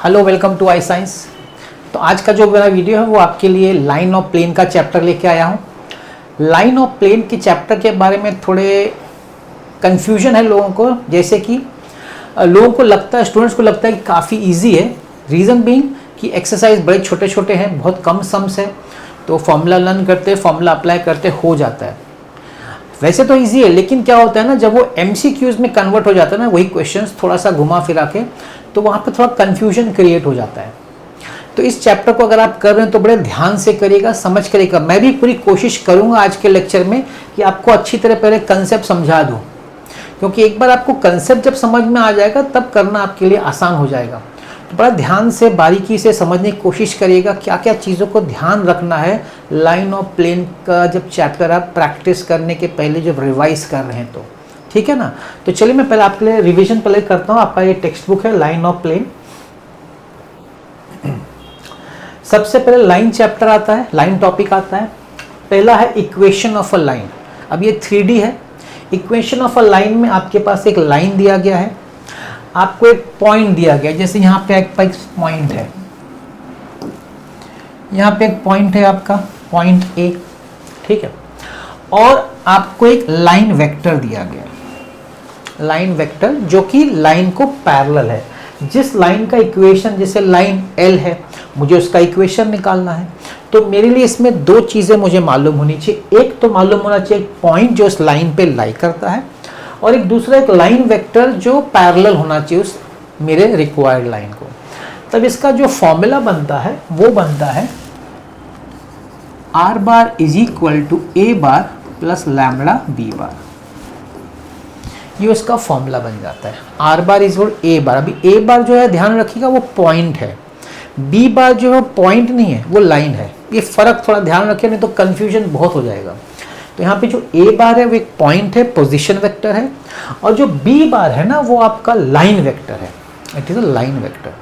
Hello, welcome to I science. तो आज का जो मेरा वीडियो है वो आपके लिए लाइन ऑफ प्लेन का चैप्टर लेके आया हूँ। लाइन ऑफ प्लेन के चैप्टर के बारे में थोड़े कन्फ्यूजन है लोगों को, जैसे कि लोगों को लगता है, स्टूडेंट्स को लगता है कि काफ़ी इजी है। रीज़न बीइंग कि एक्सरसाइज बड़े छोटे छोटे हैं, बहुत कम सम्स है, तो फॉर्मूला लर्न करते, फॉर्मूला अप्लाई करते हो जाता है। वैसे तो इजी है, लेकिन क्या होता है ना, जब वो MCQs में कन्वर्ट हो जाता है ना, वही क्वेश्चंस थोड़ा सा घुमा फिरा के, तो वहाँ पे थोड़ा कन्फ्यूजन क्रिएट हो जाता है। तो इस चैप्टर को अगर आप कर रहे हैं तो बड़े ध्यान से करिएगा, समझ करिएगा। मैं भी पूरी कोशिश करूँगा आज के लेक्चर में कि आपको अच्छी तरह पहले कंसेप्ट समझा दूँ, क्योंकि एक बार आपको कंसेप्ट जब समझ में आ जाएगा तब करना आपके लिए आसान हो जाएगा। तो बड़ा ध्यान से बारीकी से समझने की कोशिश करिएगा, क्या क्या चीज़ों को ध्यान रखना है लाइन ऑफ प्लेन का जब चैप्टर आप प्रैक्टिस करने के पहले जब रिवाइज कर रहे हैं तो, ठीक है ना। तो चलिए मैं पहले आपके लिए रिवीजन पहले करता हूँ। आपका ये टेक्स्ट बुक है लाइन ऑफ प्लेन। सबसे पहले लाइन चैप्टर आता है, लाइन टॉपिक आता है। पहला है इक्वेशन ऑफ अ लाइन। अब ये 3D है। इक्वेशन ऑफ अ लाइन में आपके पास एक लाइन दिया गया है, आपको एक पॉइंट दिया गया है। जैसे यहाँ पे एक पॉइंट है, यहाँ पे एक पॉइंट है आपका पॉइंट A, ठीक है। और आपको एक लाइन वेक्टर दिया गया है, लाइन वेक्टर जो कि लाइन को पैरेलल है। जिस लाइन का इक्वेशन, जैसे लाइन L है, मुझे उसका इक्वेशन निकालना है, तो मेरे लिए इसमें दो चीज़ें मुझे मालूम होनी चाहिए। एक तो मालूम होना चाहिए पॉइंट जो उस लाइन पे लाई करता है, और एक दूसरा एक लाइन वेक्टर जो पैरेलल होना चाहिए उस मेरे रिक्वायर्ड लाइन को। तब इसका जो फॉर्मूला बनता है वो बनता है R bar is equal to A bar plus lambda B bar. ये उसका फॉर्मूला बन जाता है। R bar is equal A bar. अभी A बार जो है ध्यान रखिएगा वो पॉइंट है, B बार जो है पॉइंट नहीं है, वो लाइन है। ये फर्क थोड़ा ध्यान रखिए, नहीं तो कंफ्यूजन बहुत हो जाएगा। तो यहाँ पे जो A बार है वो एक पॉइंट है, पोजीशन वेक्टर है, और जो B बार है ना वो आपका लाइन वेक्टर है। It is a line vector.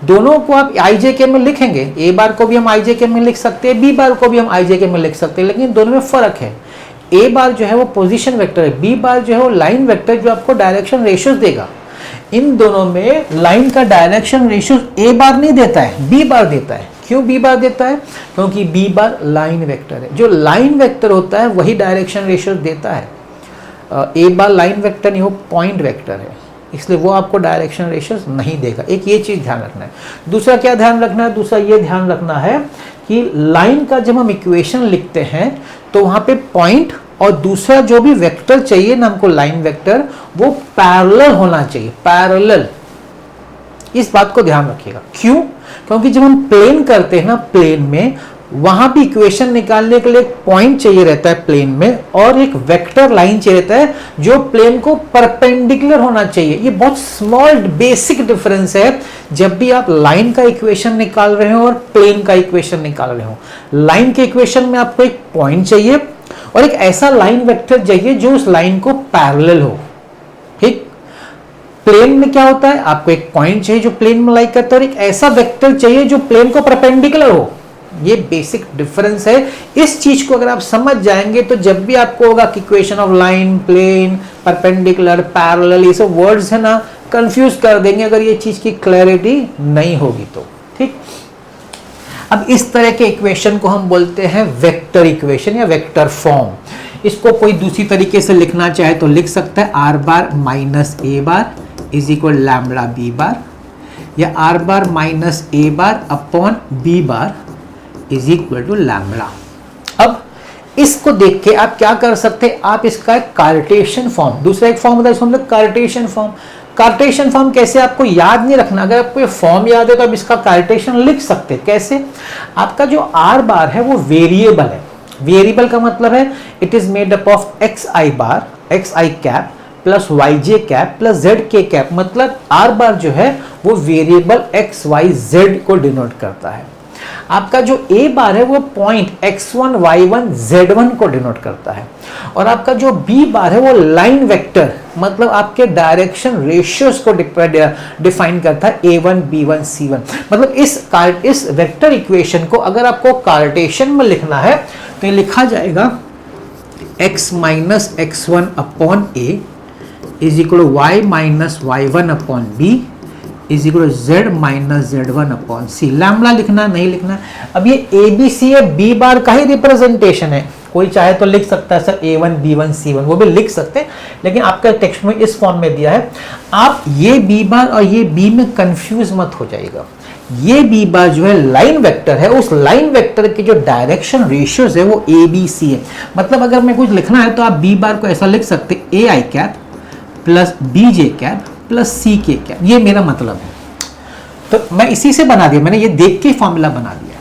दोनों को आप IJK में लिखेंगे, A बार को भी हम IJK में लिख सकते हैं, B बार को भी हम IJK में लिख सकते हैं, लेकिन दोनों में फर्क है। A बार जो है वो पोजीशन वेक्टर है, B बार जो है वो लाइन वेक्टर जो आपको डायरेक्शन रेशियोज देगा। इन दोनों में लाइन का डायरेक्शन रेशियोज A बार नहीं देता है, B बार देता है। क्यों B बार देता है? क्योंकि B बार लाइन वेक्टर है। जो लाइन वेक्टर होता है वही डायरेक्शन रेशियोज देता है। A बार लाइन वेक्टर नहीं, वो पॉइंट वेक्टर है, इसलिए वो आपको डायरेक्शन रेशियोज नहीं देगा। एक ये चीज़ ध्यान रखना है। दूसरा क्या ध्यान रखना है? दूसरा ये ध्यान रखना है कि लाइन का जब हम इक्वेशन लिखते हैं तो वहाँ पे पॉइंट और दूसरा जो भी वेक्टर चाहिए ना हमको लाइन वेक्टर, वो पैरेलल होना चाहिए, पैरेलल। इस बात को ध्यान रखिएगा। क्यों? क्योंकि जब हम प्लेन करते हैं ना, प्लेन में वहां भी इक्वेशन निकालने के लिए एक पॉइंट चाहिए रहता है प्लेन में, और एक वेक्टर लाइन चाहिए रहता है जो प्लेन को परपेंडिकुलर होना चाहिए। ये बहुत स्मॉल बेसिक डिफरेंस है जब भी आप लाइन का इक्वेशन निकाल रहे हो और प्लेन का इक्वेशन निकाल रहे हो। लाइन के इक्वेशन में आपको एक पॉइंट चाहिए और एक ऐसा लाइन वेक्टर चाहिए जो उस लाइन को पैरेलल हो, ठीक। प्लेन में क्या होता है? आपको एक पॉइंट चाहिए जो प्लेन में लाई करता है, और एक ऐसा वेक्टर चाहिए जो प्लेन को परपेंडिकुलर हो। ये बेसिक डिफरेंस है। इस चीज को अगर आप समझ जाएंगे तो जब भी आपको होगा कि equation of line, plane, perpendicular, parallel, ये सब वर्ड्स है ना, कंफ्यूज कर देंगे अगर ये चीज की क्लैरिटी नहीं होगी तो, ठीक। अब इस तरह के इक्वेशन को हम बोलते हैं वेक्टर इक्वेशन या वेक्टर फॉर्म। इसको कोई दूसरी तरीके से लिखना चाहे तो लिख सकता है R bar minus A bar is equal lambda B bar, या R bar minus A bar upon B bar is equal to lambda. अब इसको देख के आप क्या कर सकते हैं? आप इसका एक कार्टेशियन फॉर्म, दूसरा एक फॉर्म होता है, इसको हम लोग कार्टेशियन फॉर्म। कार्टेशियन फॉर्म कैसे? आपको याद नहीं रखना, अगर आपको ये फॉर्म याद है तो आप इसका कार्टेशियन लिख सकते हैं। कैसे? आपका जो R बार है वो वेरिएबल है। वेरिएबल का मतलब है it is made up of XI bar, XI cap plus YJ cap plus ZK cap. मतलब R बार जो है वो वेरिएबल XYZ को डिनोट करता है। आपका जो A बार है वो पॉइंट X1 Y1 Z1 को डिनोट करता है, और आपका जो B बार है वो लाइन वेक्टर, मतलब आपके डायरेक्शन रेशियोज को डिफाइन करता है, A1 B1 C1। मतलब इस वेक्टर इक्वेशन को अगर आपको कार्टेशियन में लिखना है तो ये लिखा जाएगा x minus x1 upon A is equal y minus y1 upon B is equal to Z minus Z one upon C. Lambda लिखना नहीं लिखना। अब ये ए बी सी है, बी बार का ही रिप्रेजेंटेशन है। कोई चाहे तो लिख सकता है सर A1 B1 C1, वो भी लिख सकते हैं, लेकिन आपका टेक्स्ट में इस फॉर्म में दिया है। आप ये बी बार और ये बी में कंफ्यूज मत हो जाएगा। ये बी बार जो है लाइन वेक्टर है, उस लाइन वेक्टर के जो डायरेक्शन रेशियोज है वो ए बी सी है। मतलब अगर मैं कुछ लिखना है तो आप बी बार को ऐसा लिख सकते हैं A I cap plus B J cap plus C K cap, ये मेरा मतलब है। तो मैं इसी से बना दिया, मैंने ये देख के फॉर्मूला बना दिया।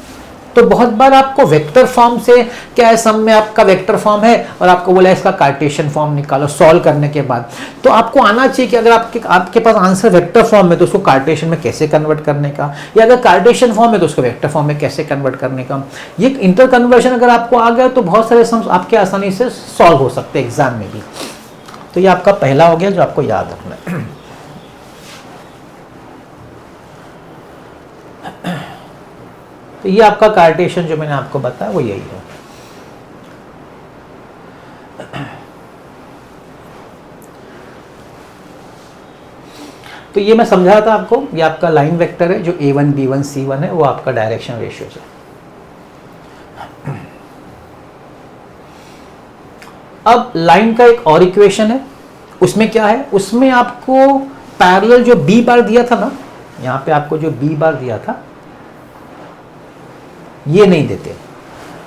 तो बहुत बार आपको वेक्टर फॉर्म से क्या है, सम में आपका वेक्टर फॉर्म है और आपको बोला इसका कार्टेशियन फॉर्म निकालो सॉल्व करने के बाद। तो आपको आना चाहिए कि अगर आपके पास आंसर वेक्टर फॉर्म में तो उसको कार्टेशियन में कैसे कन्वर्ट करने का, या अगर कार्टेशियन फॉर्म है तो उसको वेक्टर फॉर्म में कैसे कन्वर्ट करने का। ये इंटर कन्वर्जन अगर आपको आ गया तो बहुत सारे सम्स आपके आसानी से सॉल्व हो सकते हैं एग्जाम में भी। तो ये आपका पहला हो गया जो आपको याद रखना है। तो ये आपका कार्टेशियन जो मैंने आपको बताया वो यही है। तो ये मैं समझा था आपको, ये आपका लाइन वेक्टर है जो A1 B1 C1 है, वो आपका डायरेक्शन रेशियो है। अब लाइन का एक और इक्वेशन है, उसमें क्या है, उसमें आपको पैरेलल जो B बार दिया था ना, यहां पे आपको जो B बार दिया था ये नहीं देते।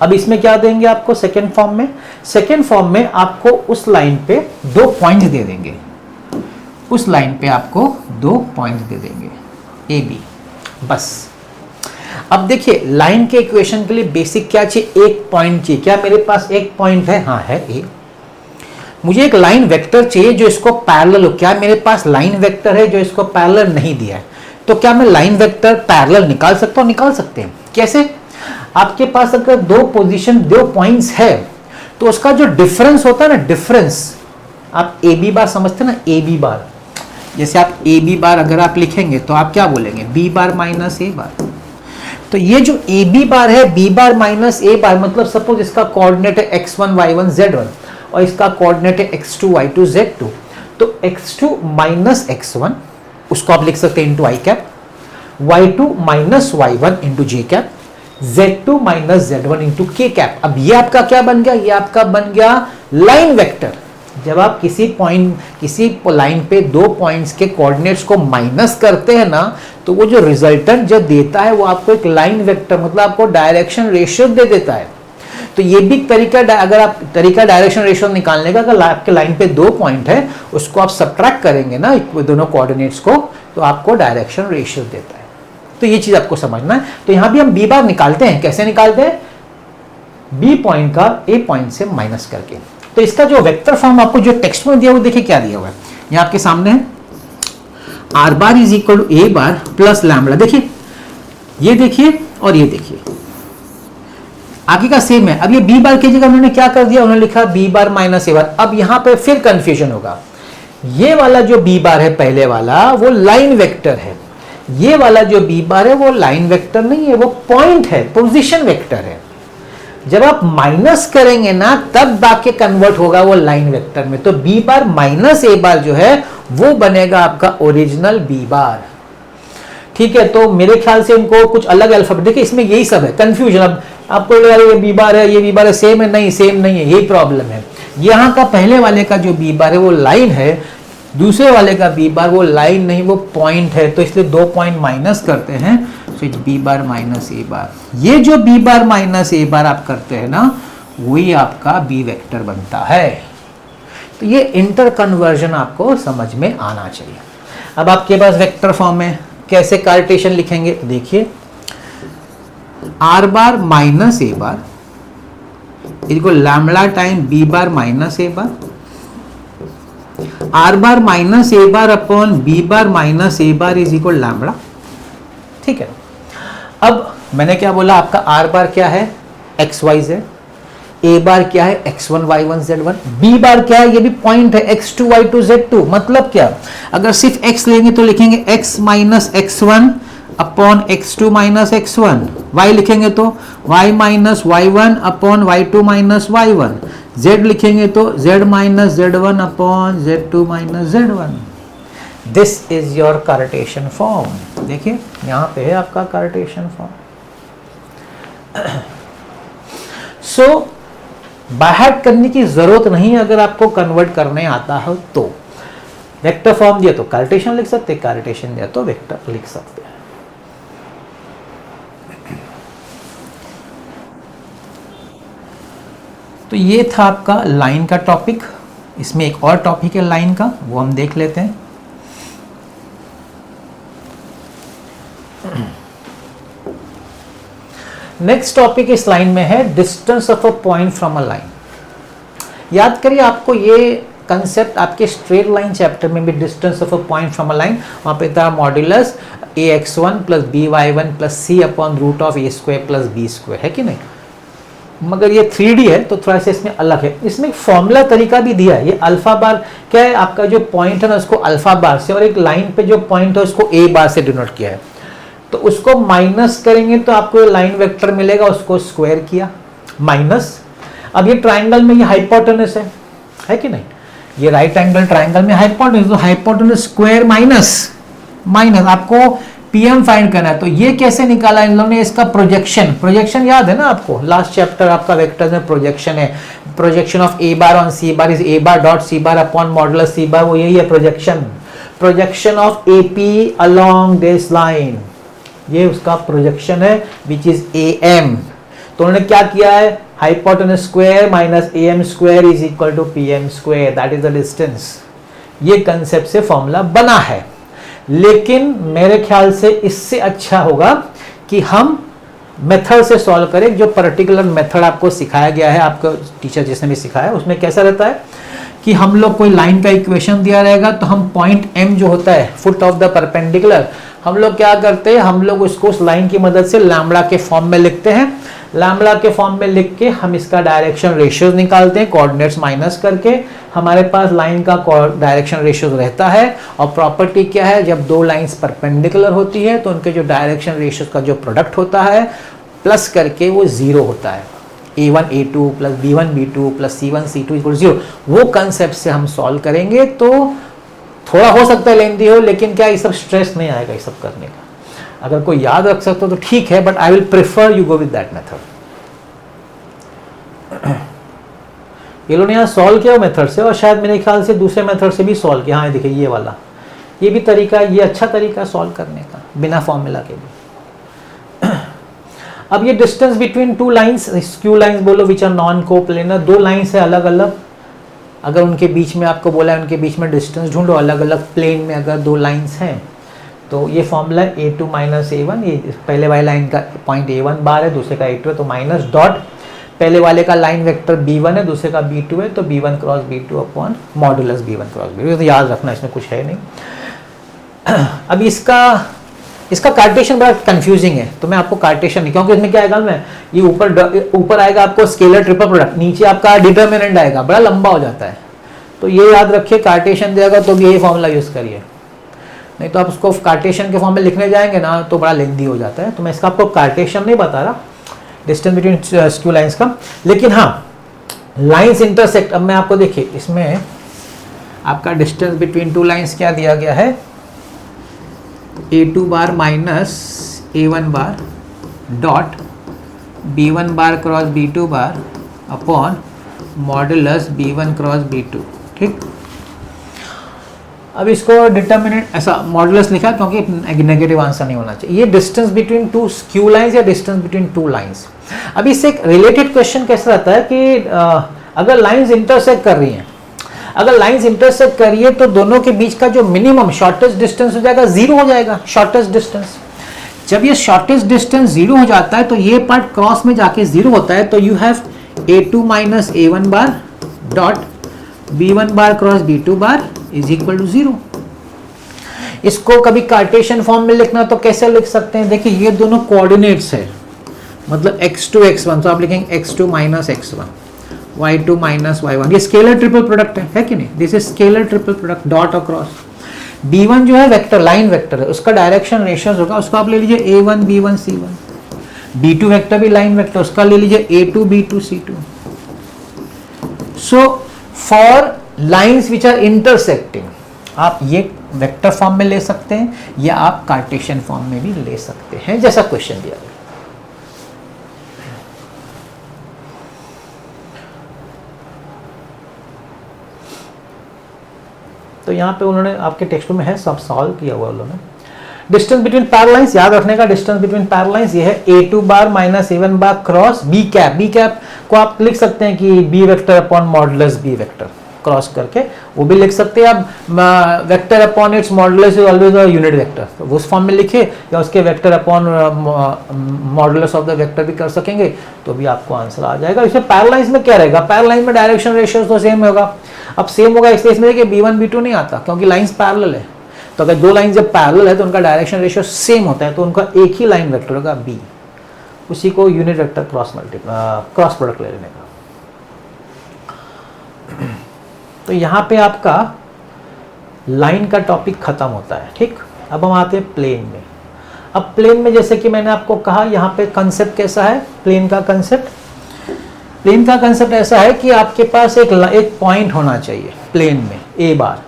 अब इसमें क्या देंगे आपको सेकेंड फॉर्म में, सेकेंड फॉर्म में आपको उस लाइन पे 2 पॉइंट दे देंगे, उस लाइन पे आपको 2 पॉइंट दे देंगे ए बी, बस। अब देखिए लाइन के इक्वेशन के लिए बेसिक क्या चाहिए, एक पॉइंट चाहिए। क्या मेरे पास एक पॉइंट है, हाँ है ए। मुझे एक लाइन वेक्टर चाहिए जो इसको पैरेलल हो। क्या मेरे पास लाइन वेक्टर है जो इसको पैरेलल नहीं दिया है? तो क्या मैं लाइन वेक्टर पैरेलल निकाल सकता हूं? निकाल सकते हैं। कैसे? आपके पास अगर 2 पोजीशन 2 पॉइंट्स है तो उसका जो डिफरेंस होता है ना, डिफरेंस, आप ए बी बार समझते हैं ना, ए बी बार, जैसे आप ए बी बार अगर आप लिखेंगे तो आप क्या बोलेंगे, बी बार माइनस ए बार। तो ये जो ए बी बार है, बी बार माइनस ए बार, मतलब सपोज इसका कोऑर्डिनेट है x1 y1 z1 और इसका कोऑर्डिनेट है x2 y2 z2। तो x2 माइनस x1 उसको आप लिख सकते हैं into I cap, y2 minus y1 into J cap, z2 minus z1 into K cap. अब ये आपका क्या बन गया, ये आपका बन गया लाइन वेक्टर। जब आप किसी पॉइंट, किसी लाइन पे 2 पॉइंट्स के कोऑर्डिनेट्स को माइनस करते हैं ना, तो वो जो रिजल्टेंट जो देता है वो आपको एक लाइन वेक्टर, मतलब आपको डायरेक्शन रेशियो दे देता है। तो ये भी तरीका, अगर आप तरीका डायरेक्शन रेशियो निकालने का, अगर आपके लाइन पे 2 पॉइंट है उसको आप सब्ट्रैक्ट करेंगे ना दोनों कोऑर्डिनेट्स को, तो आपको डायरेक्शन रेशियो देता है। तो ये चीज आपको समझना है। तो यहां भी हम बी बार निकालते हैं, कैसे निकालते हैं, बी पॉइंट का ए पॉइंट से माइनस करके। तो इसका जो वेक्टर फॉर्म आपको जो टेक्स्ट में दिया हुआ, देखिए क्या दिया हुआ है, यहां आपके सामने है R bar is equal to A bar plus lambda. देखिए ये देखिए और ये देखिए, आगे का सेम है। अब ये बी बार की जगह उन्होंने क्या कर दिया, उन्होंने लिखा बी बार माइनस ए बार। अब यहां पे फिर कंफ्यूजन होगा, ये वाला जो बी बार है पहले वाला वो लाइन वेक्टर है, ये वाला जो बी बार है वो लाइन वेक्टर नहीं है, वो पॉइंट है, पोजीशन वेक्टर है। जब आप माइनस करेंगे ना तब जाके कन्वर्ट होगा वो लाइन वेक्टर में। तो बी बार माइनस ए बार जो है वो बनेगा आपका ओरिजिनल बी बार। ठीक है, तो मेरे ख्याल से इनको कुछ अलग अल्फाबेट, देखिए इसमें यही सब है कंफ्यूजन। अब आपको ये बी बार है, ये बी बार है, सेम है, नहीं सेम नहीं है, यही प्रॉब्लम है। यहां का पहले वाले का जो बी बार है वो लाइन है, दूसरे वाले का बी बार वो लाइन नहीं, वो पॉइंट है। तो इसलिए 2 पॉइंट माइनस करते हैं, तो बी बार माइनस ए बार। ये जो बी बार माइनस ए बार आप करते हैं ना, वही आपका बी वेक्टर बनता है। तो ये इंटर कन्वर्जन आपको समझ में आना चाहिए। अब आपके पास वेक्टर फॉर्म है, कैसे कार्टेशियन लिखेंगे, देखिए are bar minus A bar इनको lambda time B bar minus A bar, R bar minus A bar upon B bar minus A bar is equal lambda. ठीक है, अब मैंने क्या बोला, आपका आर बार क्या है, एक्स वाई जेड, ए बार क्या है, x1 y1 z1, B bar क्या है, ये भी पॉइंट है, x2 y2 z2। मतलब क्या, अगर सिर्फ x लेंगे तो लिखेंगे x minus x1 upon x2 minus x1, y लिखेंगे तो y minus y1 upon y2 minus y1, z लिखेंगे तो z minus z1 upon z2 minus z1। This is your Cartesian form. देखिए यहां पे है आपका Cartesian form. So by heart करने की जरूरत नहीं अगर आपको कन्वर्ट करने आता हो तो। वेक्टर फॉर्म दिया तो कार्टेशियन लिख सकते, कार्टेशियन दिया तो वेक्टर लिख सकते हैं। तो ये था आपका लाइन का टॉपिक। इसमें एक और टॉपिक है लाइन का, वो हम देख लेते हैं। नेक्स्ट टॉपिक इस लाइन में है distance of a point from a line. याद करिए आपको ये कंसेप्ट आपके स्ट्रेट लाइन चैप्टर में भी, distance of a point from a line, वहां पे था modulus ax1 plus by1 plus c upon root of a square plus b square, है कि नहीं। मगर ये 3D है तो थोड़ा सा इसमें अलग है। इसमें एक फॉर्मूला तरीका भी दिया है। ये अल्फा बार क्या है, आपका जो पॉइंट है ना उसको अल्फा बार से, और एक लाइन पे जो पॉइंट है उसको a बार से डिनोट किया है। तो उसको माइनस करेंगे तो आपको लाइन वेक्टर मिलेगा, उसको स्क्वायर किया माइनस। अब ये ट्राइंगल में ये हाइपोटेनस है कि नहीं, ये राइट एंगल ट्राइंगल में हाइपोटेनस, तो हाइपोटेनस स्क्वायर माइनस माइनस आपको पीएम फाइंड करना है। तो ये कैसे निकाला इन लोगों ने, इसका प्रोजेक्शन याद है ना आपको, लास्ट चैप्टर आपका वेक्टर में प्रोजेक्शन है। Projection of A bar on C bar is A bar dot C bar upon modulus C bar, वो यही है projection of AP along this line, ये उसका प्रोजेक्शन है विच इज एम। तो उन्होंने क्या किया है, hypotenuse square minus M square is equal to PM square, that is the distance. ये कंसेप्ट से फॉर्मूला बना है। लेकिन मेरे ख्याल से इससे अच्छा होगा कि हम मेथड से सॉल्व करें। जो पर्टिकुलर मेथड आपको सिखाया गया है, आपको टीचर जिसने भी सिखाया, उसमें कैसा रहता है कि हम लोग कोई लाइन का इक्वेशन दिया रहेगा तो हम पॉइंट एम जो होता है फुट ऑफ द परपेंडिकुलर, हम लोग क्या करते हैं, हम लोग उसको उस लाइन की मदद से लैम्बडा के फॉर्म में लिखते हैं। लैम्बडा के फॉर्म में लिख के हम इसका डायरेक्शन रेशियोज निकालते हैं, कोऑर्डिनेट्स माइनस करके हमारे पास लाइन का डायरेक्शन रेशियोज रहता है। और प्रॉपर्टी क्या है, जब दो लाइंस परपेंडिकुलर होती है तो उनके जो डायरेक्शन रेशियोज का जो प्रोडक्ट होता है प्लस करके वो जीरो होता है। a1 a2 plus b1 b2 plus c1 c2 equal 0। वो कंसेप्ट से हम सॉल्व करेंगे तो थोड़ा हो सकता है लेंथी हो, लेकिन क्या ये सब स्ट्रेस नहीं आएगा ये सब करने का। अगर कोई याद रख सकता तो ठीक है, but I will prefer you go with that method. ये लोगों ने यहाँ सॉल्व किया मेथड से, और शायद मेरे ख्याल से दूसरे मेथड से भी सॉल्व किया। हाँ देखिए ये वाला, ये भी तरीका, ये अच्छा तरीका सॉल्व करने का बिना फॉर्मूला के भी। अब ये distance between two lines, skew lines बोलो विच आर नॉन कोप्लेनर, दो लाइंस है अलग अलग, अगर उनके बीच में आपको बोला है उनके बीच में डिस्टेंस ढूंढो अलग अलग प्लेन में, अगर दो लाइंस हैं तो ये फॉर्मूला a2 माइनस a1, ये पहले वाली लाइन का पॉइंट a1 बार है, दूसरे का a2 है, तो माइनस डॉट पहले वाले का लाइन वेक्टर b1 है, दूसरे का b2 है, तो b1 cross b2 upon modulus b1 cross b2। तो याद रखना, इसमें कुछ है नहीं। अब इसका कार्टेशियन बड़ा कंफ्यूजिंग है, तो मैं आपको कार्टेशियन नहीं, क्योंकि इसमें क्या आएगा, मैं ये ऊपर आएगा आपको स्केलर ट्रिपल प्रोडक्ट, नीचे आपका डिटर्मिनेंट आएगा, बड़ा लंबा हो जाता है। तो ये याद रखिए, कार्टेशियन देगा तो भी यही फॉर्मूला यूज करिए, नहीं तो आप उसको कार्टेशियन के फॉर्म में लिखने जाएंगे ना तो बड़ा लेंथी हो जाता है। तो मैं इसका आपको कार्टेशियन नहीं बता रहा, डिस्टेंस बिटवीन स्क्यू लाइंस का। लेकिन हाँ, लाइंस इंटरसेक्ट, अब मैं आपको देखिए इसमें आपका डिस्टेंस बिटवीन टू लाइंस क्या दिया गया है, a2 bar minus a1 bar dot b1 bar cross b2 bar upon modulus b1 cross b2, ठीक। अब इसको डिटर्मिनेंट ऐसा मॉडुलस लिखा क्योंकि नेगेटिव आंसर नहीं होना चाहिए। ये distance between two skew lines या डिस्टेंस बिटवीन टू लाइंस। अब इससे एक रिलेटेड क्वेश्चन कैसा रहता है कि अगर लाइंस इंटरसेक्ट कर रही हैं, अगर लाइंस इंटरसेक्ट करिए तो दोनों के बीच का जो मिनिमम शॉर्टेस्ट डिस्टेंस हो जाएगा, जीरो हो जाएगा शॉर्टेस्ट डिस्टेंस। जब ये शॉर्टेस्ट डिस्टेंस जीरो हो जाता है तो ये पार्ट क्रॉस में जाके जीरो होता है, तो you have a2 minus a1 bar dot b1 bar cross b2 bar is equal to 0। इसको कभी कार्टेशियन फॉर्म में लिखना तो कैसे लिख सकते हैं, देखिए ये दोनों कोऑर्डिनेट्स है, मतलब x2 x1, तो आप लिखेंगे x2 minus x1, y2 minus y1। ये स्केलर ट्रिपल प्रोडक्ट है कि नहीं, this is scalar triple product dot across. b1 जो है वेक्टर, लाइन वेक्टर है, उसका डायरेक्शन रेशियोज होगा, उसको आप ले लीजिए a1 b1 c1। b2 vector भी लाइन वेक्टर, उसका ले लीजिए a2 b2 c2। So for lines which are intersecting, आप ये वेक्टर फॉर्म में ले सकते हैं या आप कार्टेशियन फॉर्म में भी ले सकते हैं, जैसा क्वेश्चन दिया गया। तो यहाँ पे उन्होंने आपके टेक्स्ट में है, सब सॉल्व किया हुआ उन्होंने। डिस्टेंस बिटवीन पैरेललाइंस, याद रखने का, डिस्टेंस बिटवीन पैरेललाइंस ये है a2 bar minus a1 bar cross b cap. b cap को आप लिख सकते हैं कि b vector upon modulus b vector cross करके, वो भी लिख सकते हैं आप। Vector upon its modulus is always a unit vector, तो उस फॉर्म में लिखे, या उसके vector upon modulus of the vector भी कर सकेंगे, तो भी आपको आंसर आ जाएगा। इसमें पैरेललाइंस में क्या रहेगा, पैरेललाइंस में डायरेक्शन रेशियो तो सेम होगा। अब सेम होगा इसलिए इसमें देखिए b1 b2 नहीं आता, क्योंकि लाइंस पैरेलल है। तो अगर दो लाइन जब पैरेलल है तो उनका डायरेक्शन रेशियो सेम होता है, तो उनका एक ही लाइन वेक्टर होगा b, उसी को यूनिट वेक्टर क्रॉस प्रोडक्ट ले लेने का। तो यहाँ पे आपका लाइन का टॉपिक खत्म होता है, ठीक। अब हम आते हैं प्लेन में। अब प्लेन में जैसे कि मैंने आपको कहा, यहाँ पे कंसेप्ट कैसा है प्लेन का कंसेप्ट। प्लेन का कंसेप्ट ऐसा है कि आपके पास एक पॉइंट होना चाहिए प्लेन में a बार,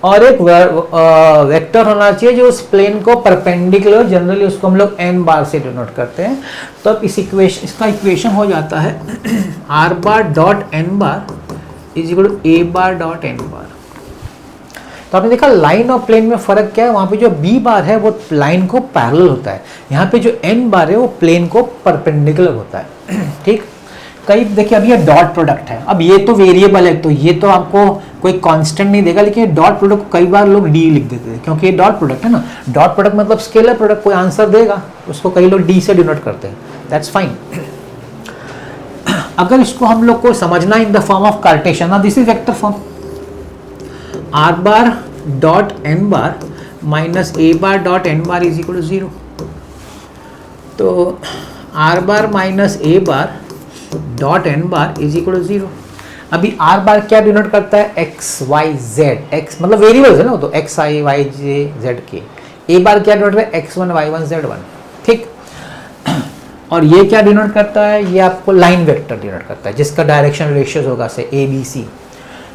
और एक वेक्टर होना चाहिए जो उस प्लेन को परपेंडिकुलर, जनरली उसको हम लोग n बार से डिनोट करते हैं। तो अब इसका इक्वेशन हो जाता है r bar dot n bar is equal to a bar dot n bar. तो आपने देखा लाइन और प्लेन में फर्क क्या है, वहां पे जो b बार है वो लाइन को पैरेलल होता है, यहाँ पे जो n बार है वो प्लेन को परपेंडिकुलर होता है, ठीक। कई देखिए, अब ये डॉट प्रोडक्ट है, अब ये तो वेरिएबल है, तो ये तो आपको कोई कांस्टेंट नहीं देगा, लेकिन डॉट प्रोडक्ट को कई बार लोग डी लिख देते हैं, क्योंकि ये डॉट प्रोडक्ट है ना। डॉट प्रोडक्ट मतलब स्केलर प्रोडक्ट, कोई आंसर देगा उसको कई लोग डी से डिनोट करते हैं, दैट्स फाइन। अगर इसको हम लोग को समझना in the form of Cartesian, ना this is vector form, R bar dot N bar minus A bar dot N bar is equal to 0। तो R bar minus A bar dot N bar is equal to 0। अभी R bar क्या denote करता है, X Y Z, X मतलब variables है ना, तो X I Y J Z K. A बार क्या डिनोट करता है, x1 y1 z1, ठीक। और ये क्या डिनोट करता है, ये आपको लाइन वेक्टर डिनोट करता है, जिसका डायरेक्शन रेशियोज होगा से a b c।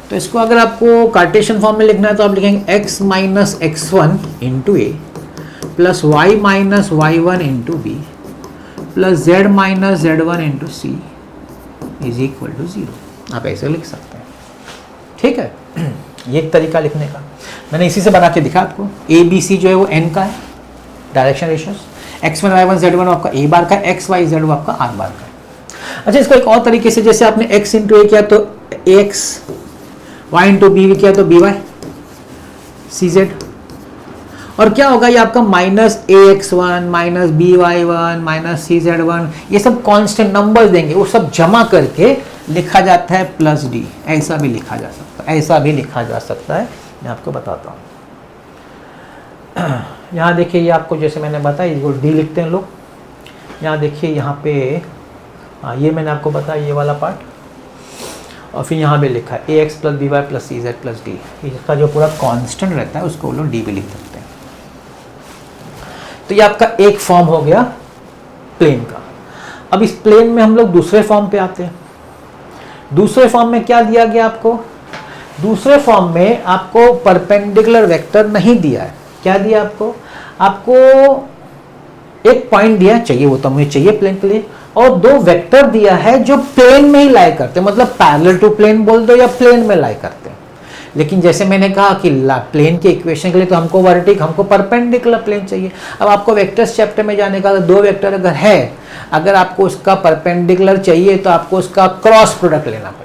तो इसको अगर आपको कार्टेशियन फॉर्म में लिखना है तो आप लिखेंगे x minus x1 into A plus y minus y1 into B plus z minus z1 into C is equal to 0। आप ऐसे लिख सकते हैं, ठीक है। ये एक तरीका लिखने का, मैंने इसी से बना के दिखा आपको। ए बी सी जो है वो n का है direction ratios, x1 y1 z1 आपका a बार का, x y z आपका r बार का है। अच्छा, इसको एक और तरीके से, जैसे आपने x इंटू ए किया तो ax, y इंटू बी किया तो by cz, और क्या होगा, ये आपका minus ax1 minus by1 minus cz1, ये सब कांस्टेंट नंबर्स देंगे, वो सब जमा करके लिखा जाता है प्लस डी। ऐसा भी लिखा जा सकता है, ऐसा भी लिखा जा सकता है, मैं आपको बताता हूँ। यहाँ देखिए, ये आपको जैसे मैंने बताया, इसको डी लिखते हैं लोग। यहाँ देखिए, यहाँ पे ये मैंने आपको बताया, ये वाला पार्ट, और फिर यहाँ पे लिखा है ax plus by plus cz plus D. इसका जो पूरा कांस्टेंट रहता है उसको लोग डी भी लिख सकते हैं। तो ये आपका एक फॉर्म हो गया प्लेन का। अब इस प्लेन में हम लोग दूसरे फॉर्म पे आते हैं। दूसरे फॉर्म में क्या दिया गया आपको, दूसरे फॉर्म में आपको परपेंडिकुलर वेक्टर नहीं दिया है। क्या दिया आपको, आपको एक पॉइंट दिया चाहिए, वो तो मुझे चाहिए प्लेन के लिए, और दो वेक्टर दिया है जो प्लेन में ही लाई करते हैं, मतलब पैरेलल टू प्लेन बोल दो या प्लेन में लाई करते हैं। लेकिन जैसे मैंने कहा कि प्लेन के इक्वेशन के लिए तो हमको वर्टिक, हमको परपेंडिकुलर प्लेन चाहिए। अब आपको वेक्टर्स चैप्टर में जाने का, दो वेक्टर अगर है, अगर आपको उसका परपेंडिकुलर चाहिए तो आपको उसका क्रॉस प्रोडक्ट लेना पड़ेगा।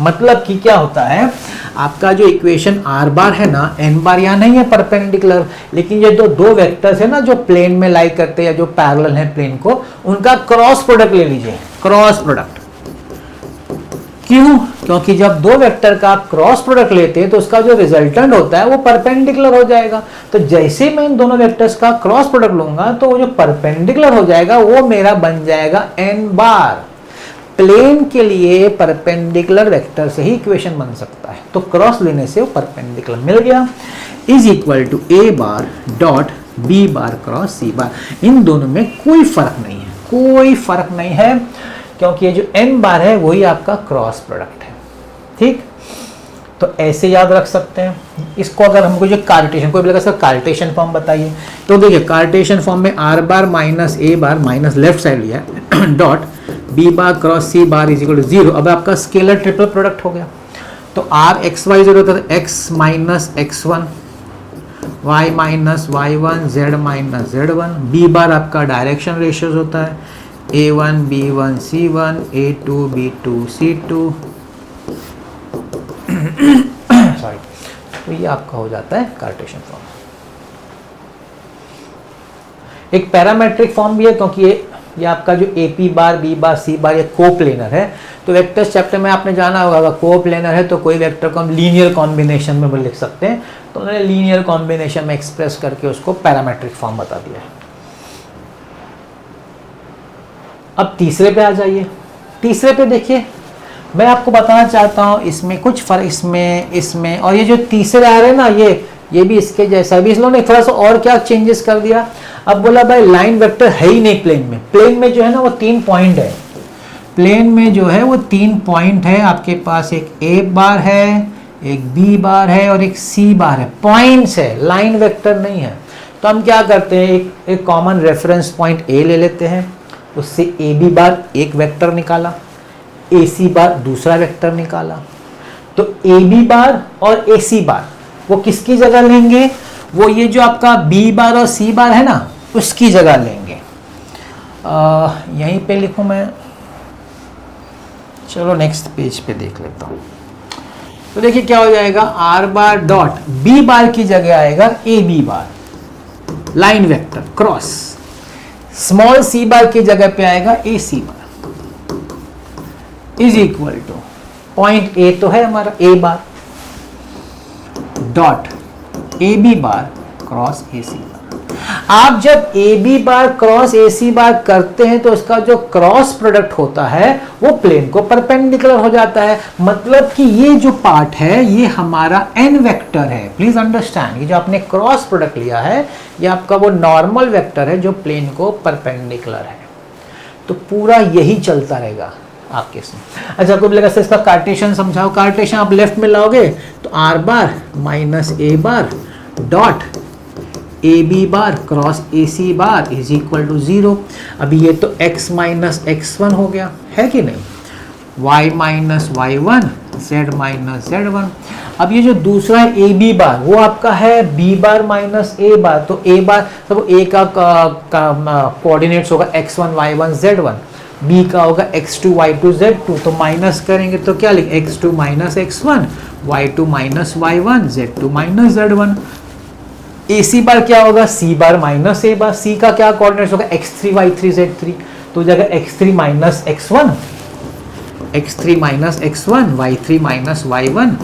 मतलब कि क्या होता है, आपका जो इक्वेशन आर बार है ना, एन बार यहाँ नहीं है परपेंडिकुलर, लेकिन ये दो वेक्टर्स है ना जो प्लेन में लाई करते हैं या जो पैरेलल है प्लेन को, उनका क्रॉस प्रोडक्ट ले लीजिए। क्रॉस प्रोडक्ट क्यों, क्योंकि जब दो वेक्टर का आप क्रॉस प्रोडक्ट लेते हैं तो उसका जो रिजल्टेंट होता है वो परपेंडिकुलर हो जाएगा। तो जैसे मैं इन दोनों वेक्टर्स का क्रॉस प्रोडक्ट लूंगा तो वो जो परपेंडिकुलर हो जाएगा वो मेरा बन जाएगा एन बार। प्लेन के लिए परपेंडिकुलर वेक्टर से ही इक्वेशन बन सकता है, तो क्रॉस लेने से वो परपेंडिकुलर मिल गया, is equal to A bar dot B bar cross C bar. इन दोनों में कोई फर्क नहीं है, कोई फर्क नहीं है, क्योंकि ये जो एन बार है वही आपका क्रॉस प्रोडक्ट है, ठीक। तो ऐसे याद रख सकते हैं इसको। अगर हमको जो कार्टेशियन, कोई बोलेगा सर कार्टेशियन फॉर्म बताइए, तो देखिए कार्टेशियन फॉर्म में R bar minus A bar minus left side लिया dot B bar cross C bar is equal to 0। अब आपका स्केलर ट्रिपल प्रोडक्ट हो गया। तो आर एक्स वाई 0 होता है X minus x one, Y minus Y one, Z minus Z one. B bar आपका direction ratios होता है A1 B1 C1 A2 B2 C2 sorry. तो ये आपका हो जाता है कार्टेशियन फॉर्म। एक पैरामेट्रिक फॉर्म भी है, क्योंकि ये आपका जो AP बार B बार C बार ये कोप्लेनर है। तो वेक्टर्स चैप्टर में आपने जाना होगा, अगर कोप्लेनर है तो कोई वेक्टर को हम लीनियर कॉम्बिनेशन में भी लिख सकते हैं। तो उन्होंने लीनियर कॉम्बिनेशन में एक्सप्रेस करके उसको पैरामेट्रिक फॉर्म बता दिया है। अब तीसरे पे आ जाइए। तीसरे पे देखिए, मैं आपको बताना चाहता हूँ इसमें कुछ फर्क, इसमें और ये जो तीसरे आ रहे हैं ना, ये भी इसके जैसा भी, इस लोगों ने थोड़ा सा और क्या चेंजेस कर दिया। अब बोला भाई लाइन वेक्टर है ही नहीं प्लेन में। प्लेन में जो है ना वो 3 पॉइंट है। प्लेन में जो है वो 3 पॉइंट है। आपके पास एक ए बार है, एक बी बार है और एक सी बार है। पॉइंट्स है, लाइन वेक्टर नहीं है। तो हम क्या करते हैं, एक कॉमन रेफरेंस पॉइंट ए ले लेते हैं, उससे ए बी बार एक वेक्टर निकाला, ए सी बार दूसरा वेक्टर निकाला। तो ए बी बार और ए सी बार वो किसकी जगह लेंगे, वो ये जो आपका बी बार और सी बार है ना उसकी जगह लेंगे। यहीं पे लिखूं मैं, चलो नेक्स्ट पेज पे देख लेता हूं। तो देखिए क्या हो जाएगा, r bar dot B bar की जगह आएगा a B bar line vector cross, small c bar की जगह पे आएगा a C bar is equal to point a तो है हमारा a bar dot A B bar cross A C bar. आप जब ए बी बार क्रॉस ए सी बार करते हैं तो इसका जो क्रॉस प्रोडक्ट होता है वो प्लेन को परपेंडिकुलर हो जाता है। मतलब कि ये जो पार्ट है ये हमारा एन वेक्टर है। प्लीज अंडरस्टैंड, ये जो आपने क्रॉस प्रोडक्ट लिया है ये आपका वो नॉर्मल वेक्टर है जो प्लेन को परपेंडिकुलर है। तो पूरा यही चलता रहेगा आपके इसमें। अच्छा, कोई बोलेगा सर इसका कार्टेशियन समझाओ। कार्टेशियन आप लेफ्ट में लाओगे तो R bar minus A bar dot A B bar cross A C bar is equal to 0। अभी ये तो x माइनस x1 हो गया है कि नहीं, y minus y1 z minus z1। अब ये जो दूसरा है ए बी बार वो आपका है b बार माइनस a बार। तो a बार तो a का कोऑर्डिनेट्स होगा x1 y1 z1, b का होगा x2 y2 z2। तो माइनस करेंगे तो क्या लिख x2 minus x1 y2 minus y1 z2 minus z1। ए सी बार क्या होगा, सी बार माइनस ए बार। सी का क्या कोऑर्डिनेट्स होगा x3 y3 z3। तो जगह x3 minus x1 x3 minus x1 y3 minus y1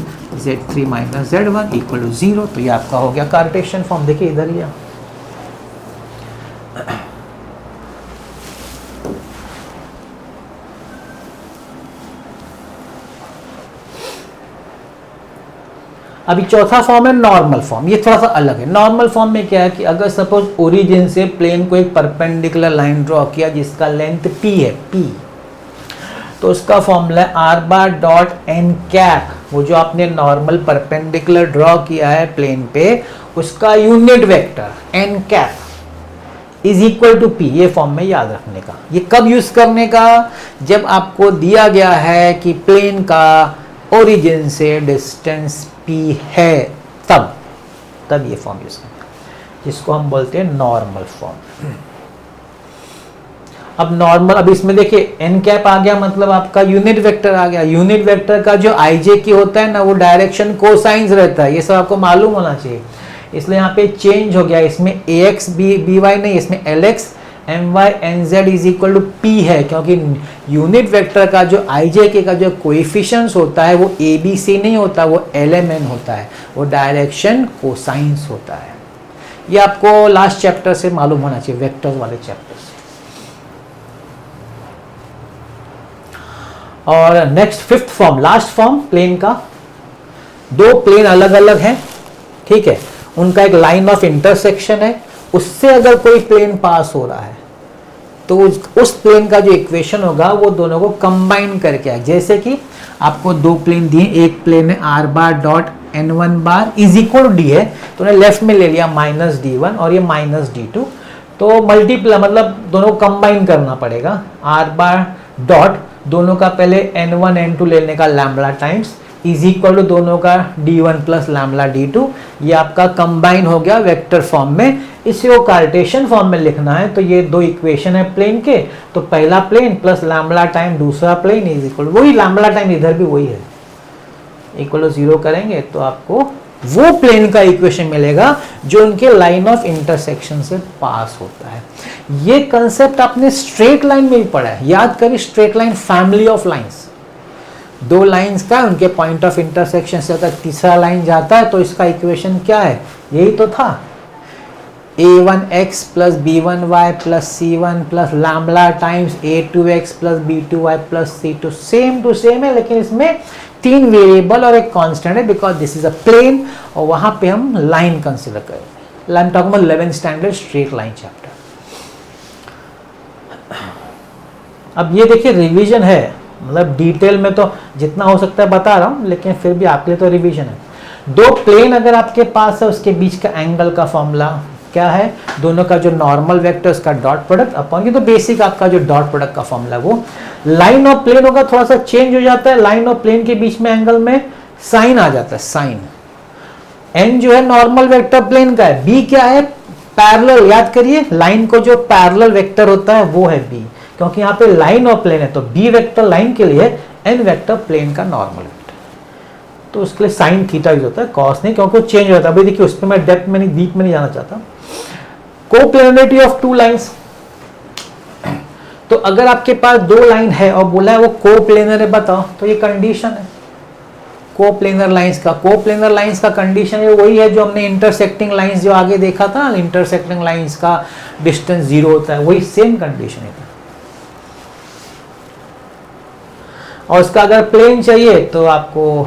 z3 minus z1 equal to 0। तो ये आपका हो गया कार्टेशियन फॉर्म। देखिए इधर ही अभी चौथा फॉर्म है नॉर्मल फॉर्म। ये थोड़ा सा अलग है। नॉर्मल फॉर्म में क्या है कि अगर सपोज ओरिजिन से प्लेन को एक परपेंडिकुलर लाइन ड्रॉ किया जिसका लेंथ p है, p, तो उसका फॉर्मूला है R bar dot N cap, वो जो आपने नॉर्मल परपेंडिकुलर ड्रॉ किया है प्लेन पे उसका unit vector N cap is equal to p। ये फॉर्म में याद रखने का। ये कब यूज करने का, जब आपको दिया गया है कि प्लेन का ओरिजिन से डिस्टेंस p है, तब ये फॉर्म यूज करना, जिसको हम बोलते हैं नॉर्मल फॉर्म। अब नॉर्मल, अब इसमें देखिए एन कैप आ गया, मतलब आपका यूनिट वेक्टर आ गया। यूनिट वेक्टर का जो आई की होता है ना वो डायरेक्शन कोसाइंस रहता है, ये सब आपको मालूम होना चाहिए। इसलिए यहाँ पे चेंज हो गया, इसमें ax by नहीं, इसमें lx my nz is equal to p है, क्योंकि यूनिट वेक्टर का जो ijk का जो कोएफिशिएंट्स होता है वो abc नहीं होता, वो lmn होता है, वो डायरेक्शन कोसाइंस होता है। ये आपको लास्ट चैप्टर से मालूम होना चाहिए, वेक्टर्स वाले चैप्टर से। और next fifth form, last form plane का। दो प्लेन अलग अलग हैं, ठीक है, उनका एक लाइन ऑफ इंटरसेक्शन है, उससे अगर कोई प्लेन पास हो रहा है तो उस प्लेन का जो इक्वेशन होगा वो दोनों को कंबाइन करके आए। जैसे कि आपको दो प्लेन दिए, एक प्लेन है R bar dot N one bar is equal D है, तो उन्हें लेफ्ट में ले लिया माइनस डी वन और ये माइनस डी टू, तो मल्टीप्लाई मतलब दोनों को कंबाइन करना पड़ेगा। आर बार डॉट दोनों का पहले एन वन एन टू लेने का lambda times is equal to दोनों का D one plus lambda D two, ये आपका कंबाइन हो गया वेक्टर फॉर्म में। इसे वो कार्टेशियन फॉर्म में लिखना है तो ये दो इक्वेशन है प्लेन के, तो पहला प्लेन प्लस लैम्बडा टाइम दूसरा प्लेन इज इक्वल, वही लैम्बडा टाइम इधर भी वही है, इक्वल टू 0 करेंगे तो आपको वो प्लेन का इक्वेशन मिलेगा जो उनके लाइन ऑफ इंटरसेक्शन से पास होता है। ये कंसेप्ट आपने स्ट्रेट लाइन में भी पढ़ा है, याद करिए straight line family of lines, दो लाइंस का उनके पॉइंट ऑफ इंटरसेक्शन से अगर तीसरा लाइन जाता है तो इसका इक्वेशन क्या है, यही तो था a1x plus b1y plus c1 plus lambda times a2x plus b2y plus c2, same to same है, लेकिन इसमें तीन वेरिएबल और एक कांस्टेंट है because this is a plane, और वहां पे हम लाइन कंसिडर करेंगे। Line talk about 11th standard straight line chapter. अब ये देखिए रिवीजन है, मतलब डिटेल में तो जितना हो सकता है बता रहा हूं, लेकिन फिर भी आपके लिए तो रिवीजन है। दो प्लेन अगर आपके पास है, उसके बीच का एंगल का फॉर्मूला क्या है, दोनों का जो नॉर्मल वेक्टर उसका डॉट प्रोडक्ट अपॉन, ये तो बेसिक आपका जो डॉट प्रोडक्ट का फॉर्मूला, वो लाइन ऑफ प्लेन होगा थोड़ा सा चेंज हो जाता है, लाइन ऑफ प्लेन के बीच में एंगल में साइन आ जाता है, साइन। एन जो है नॉर्मल वेक्टर प्लेन का है, बी क्या है पैरेलल, याद करिए लाइन को जो पैरेलल वेक्टर होता है वो है बी, क्योंकि यहाँ पे लाइन ऑफ प्लेन है तो बी वेक्टर लाइन के लिए एन वेक्टर प्लेन का नॉर्मल वेक्टर, तो उसके लिए साइन थीटा यूज होता है, कॉस नहीं, क्योंकि वो चेंज हो जाता है। अभी देखिए उस पर मैं डेप्थ में नहीं, डीप में नहीं जाना चाहता। कोप्लेनरिटी ऑफ टू लाइंस, तो अगर आपके पास दो लाइन है और बोला है वो कोप्लेनर है बताओ, तो ये कंडीशन है कोप्लेनर लाइंस का। कोप्लेनर लाइंस का कंडीशन है वही है जो हमने इंटरसेक्टिंग लाइंस जो आगे देखा था, इंटरसेक्टिंग लाइंस का डिस्टेंस 0 होता है, वही सेम कंडीशन है। और उसका अगर प्लेन चाहिए तो आपको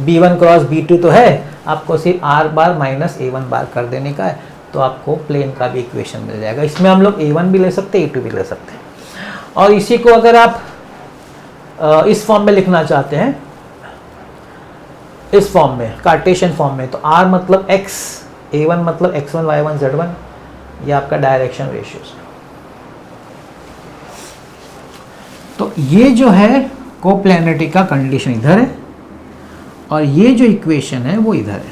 b1 क्रॉस b2 तो है, आपको सिर्फ r बार माइनस a1 बार कर देने का है, तो आपको प्लेन का भी इक्वेशन मिल जाएगा। इसमें हम लोग a1 भी ले सकते हैं, a2 भी ले सकते हैं। और इसी को अगर आप इस फॉर्म में लिखना चाहते हैं, इस फॉर्म में कार्टेशियन फॉर्म में, तो r मतलब x, a1 मतलब x1 y1 z1, ये आपका डायरेक्शन रेशियोज। तो ये जो है कोप्लेनरिटी का कंडीशन इधर है और ये जो इक्वेशन है वो इधर है।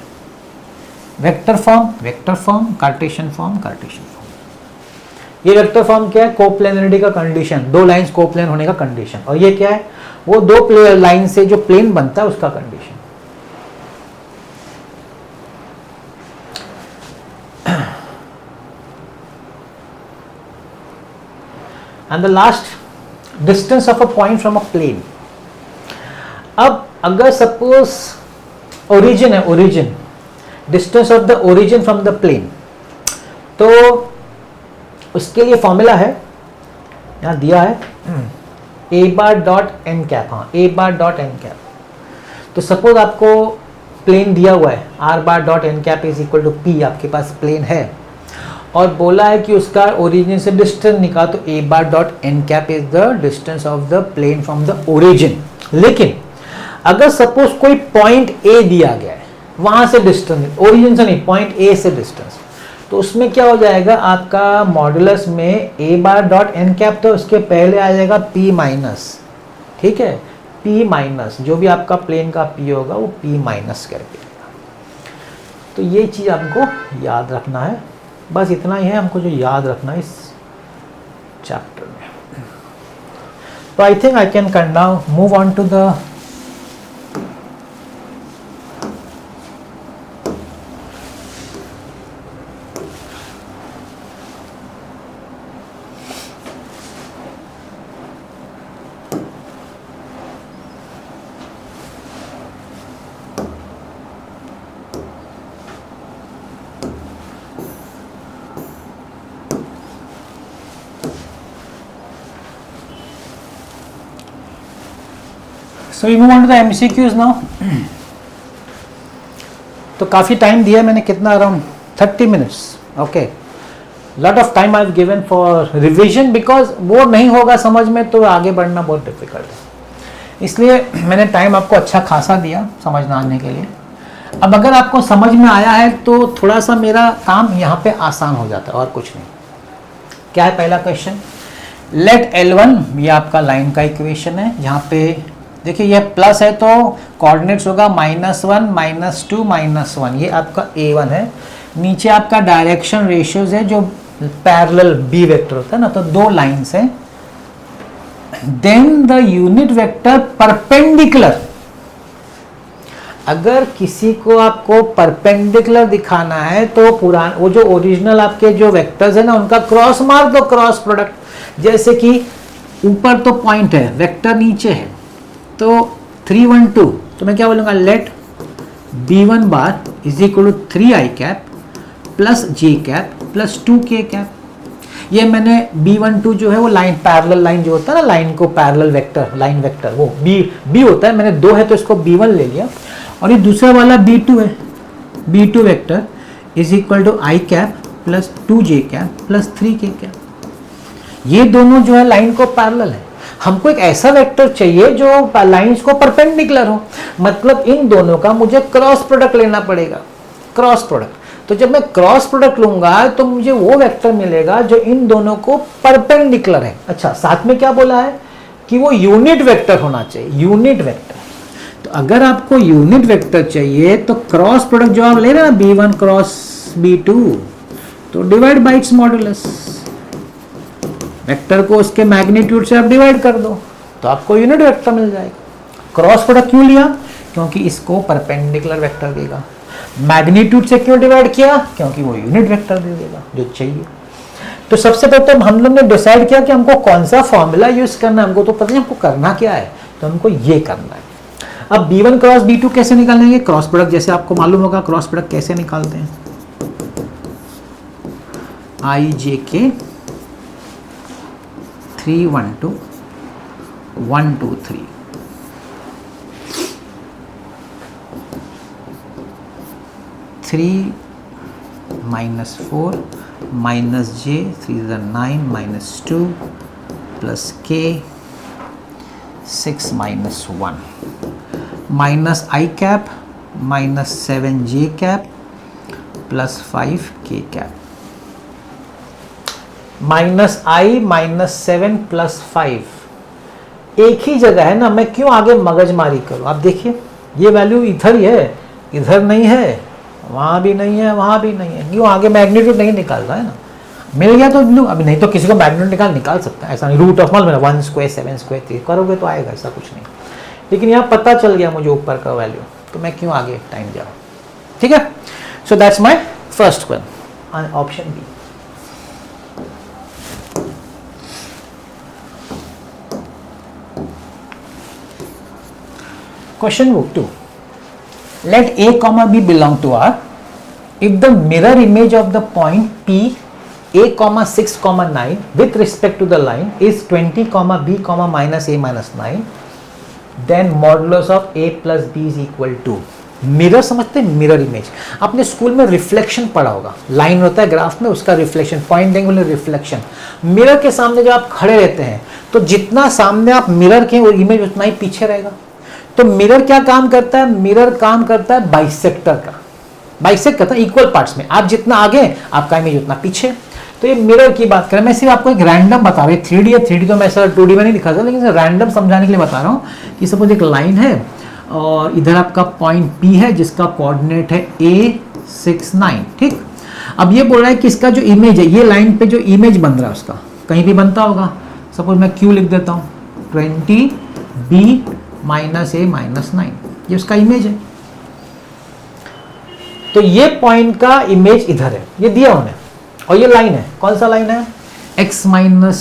Vector form, Cartesian form, Cartesian form. ये वेक्टर फॉर्म क्या है, कोप्लेनरिटी का कंडीशन, दो लाइंस कोप्लेन होने का कंडीशन। और ये क्या है, वो दो लाइन से जो प्लेन बनता है उसका condition. And the last, distance of a point from a plane. अब अगर सपोज ओरिजिन है, origin, distance of the origin from the plane, तो उसके लिए फॉर्मूला है, यहां दिया है a bar dot N cap, हाँ a bar dot N cap. तो सपोज आपको प्लेन दिया हुआ है r bar dot N cap is equal to p, आपके पास प्लेन है और बोला है कि उसका ओरिजिन से डिस्टेंस निकाल, तो a bar dot N cap is the distance of the plane from the origin. लेकिन अगर सपोज कोई पॉइंट ए दिया गया है, वहां से डिस्टेंस, ओरिजिन से नहीं, पॉइंट ए से डिस्टेंस, तो उसमें क्या हो जाएगा आपका मॉडुलस में a bar dot N cap, तो उसके पहले आ जाएगा p माइनस, ठीक है, p माइनस, जो भी आपका प्लेन का p होगा वो p माइनस करके। तो ये चीज हमको याद रखना है, बस इतना ही है हमको जो याद रखना है इस चैप्टर में। तो I think I can now move on to the So we move on to the MCQs now. तो काफ़ी टाइम दिया मैंने, कितना, around 30 minutes, okay. Lot of time I have given for revision, because वो नहीं होगा समझ में तो आगे बढ़ना बहुत डिफिकल्ट है। इसलिए मैंने टाइम आपको अच्छा खासा दिया समझना आने के लिए। अब अगर आपको समझ में आया है तो थोड़ा सा मेरा काम यहाँ पे आसान हो जाता है और कुछ नहीं। क्या है पहला क्वेश्चन, लेट L1, ये आपका लाइन का इक्वेशन है, जहाँ पे देखिए ये प्लस है तो कोऑर्डिनेट्स होगा -1 -2 -1, ये आपका A1 है। नीचे आपका डायरेक्शन रेशियोज है जो पैरेलल B वेक्टर होता है ना, तो दो लाइंस है। Then the unit vector perpendicular, अगर किसी को आपको परपेंडिकुलर दिखाना है तो वो जो ओरिजिनल आपके जो वेक्टर्स है ना उनका क्रॉस मार दो, क्रॉस प्रोडक्ट। जैसे कि ऊपर तो पॉइंट है, वेक्टर नीचे है, तो 3 1 2, तो मैं क्या बोलूंगा, let B1 bar is equal to 3i cap plus j cap plus 2k cap. ये मैंने B12 जो है वो लाइन पैरेलल लाइन जो होता है ना, लाइन को पैरेलल वेक्टर, लाइन वेक्टर वो B होता है, मैंने 2 है तो इसको B1 ले लिया। और ये दूसरा वाला B2 है, B2 vector is equal to i cap plus 2j cap plus 3k cap. ये दोनों जो है लाइन को पैरेलल है। हमको एक ऐसा वेक्टर चाहिए जो लाइंस को परपेंडिकुलर हो, मतलब इन दोनों का मुझे क्रॉस प्रोडक्ट लेना पड़ेगा, क्रॉस प्रोडक्ट। तो जब मैं क्रॉस प्रोडक्ट लूंगा तो मुझे वो वेक्टर मिलेगा जो इन दोनों को परपेंडिकुलर है। अच्छा, साथ में क्या बोला है कि वो यूनिट वेक्टर होना चाहिए, यूनिट वेक्टर। तो अगर आपको यूनिट वेक्टर चाहिए तो क्रॉस प्रोडक्ट जो आप ले रहे हैं ना, B1 क्रॉस B2, तो divide by it's modulus, vector को उसके मैग्नीट्यूड से आप डिवाइड कर दो तो आपको यूनिट वेक्टर मिल जाएगा। क्रॉस प्रोडक्ट क्यों लिया, क्योंकि इसको परपेंडिकुलर वेक्टर देगा। मैग्नीट्यूड से क्यों डिवाइड किया, क्योंकि वो यूनिट वेक्टर दे देगा जो चाहिए। तो सबसे पहले तो हम लोग ने डिसाइड किया कि हमको कौन सा फॉर्मूला यूज करना है, हमको तो पता नहीं हमको करना क्या है, तो हमको ये करना है। अब B1 क्रॉस B2 कैसे निकालेंगे, क्रॉस प्रोडक्ट जैसे आपको मालूम होगा, क्रॉस प्रोडक्ट कैसे निकालते हैं, IJK 3 1 2 1 2 3, -4 -j 3 9 -2 plus k 6 -1 minus i cap -7j cap plus 5k cap. -i -7 plus 5 एक ही जगह है ना, मैं क्यों आगे मगजमारी करूं। आप देखिए ये वैल्यू इधर ही है, इधर नहीं है, वहां भी नहीं है, वहां भी नहीं है, क्यों आगे मैग्नीट्यूड नहीं निकाल रहा है ना, मिल गया तो लूँ, अभी नहीं तो किसी को मैग्नीट्यूड निकाल सकता है, ऐसा नहीं। रूट ऑफ मेरा 1 स्क्वायर 7 स्क्वायर 3 करोगे तो आएगा, ऐसा कुछ नहीं। लेकिन यहाँ पता चल गया मुझे ऊपर का वैल्यू, तो मैं क्यों आगे टाइम जाऊँ, ठीक है। So that's my first one, option B. Question 2. Let A, B belong to R. If the mirror image of the point P A, 6, 9 with respect to the line is 20, B, minus A minus 9, then modulus of A plus B is equal to, mirror समझते हैं, mirror image आपने school में reflection पढ़ा होगा, line होता है graph में, उसका रिफ्लेक्शन, पॉइंट देंगे बोले रिफ्लेक्शन। मिरर के सामने जब आप खड़े रहते हैं तो जितना सामने आप मिरर के इमेज उतना ही पीछे रहेगा। तो मिरर क्या काम करता है, मिरर काम करता है बाइसेक्टर का, बाइसेक्ट करता है इक्वल पार्ट्स में, आप जितना आगे आपका इमेज उतना पीछे। तो ये मिरर की बात करें, मैं सिर्फ आपको एक रैंडम बता रहा हूँ, 3D है, 3D तो मैं ऐसा 2D में नहीं दिखा था, लेकिन रैंडम समझाने के लिए बता रहा हूँ कि सपोज एक लाइन है और इधर आपका पॉइंट P है जिसका कोऑर्डिनेट है A6 9, ठीक। अब ये बोल रहा है कि इसका जो इमेज है, ये लाइन पे जो इमेज बन रहा है उसका, कहीं भी बनता होगा, सपोज मैं Q लिख देता हूँ, 20B माइनस A माइनस 9, ये उसका इमेज है। तो ये पॉइंट का इमेज इधर है, ये दिया उन्हें, और ये लाइन है, कौन सा लाइन है, x minus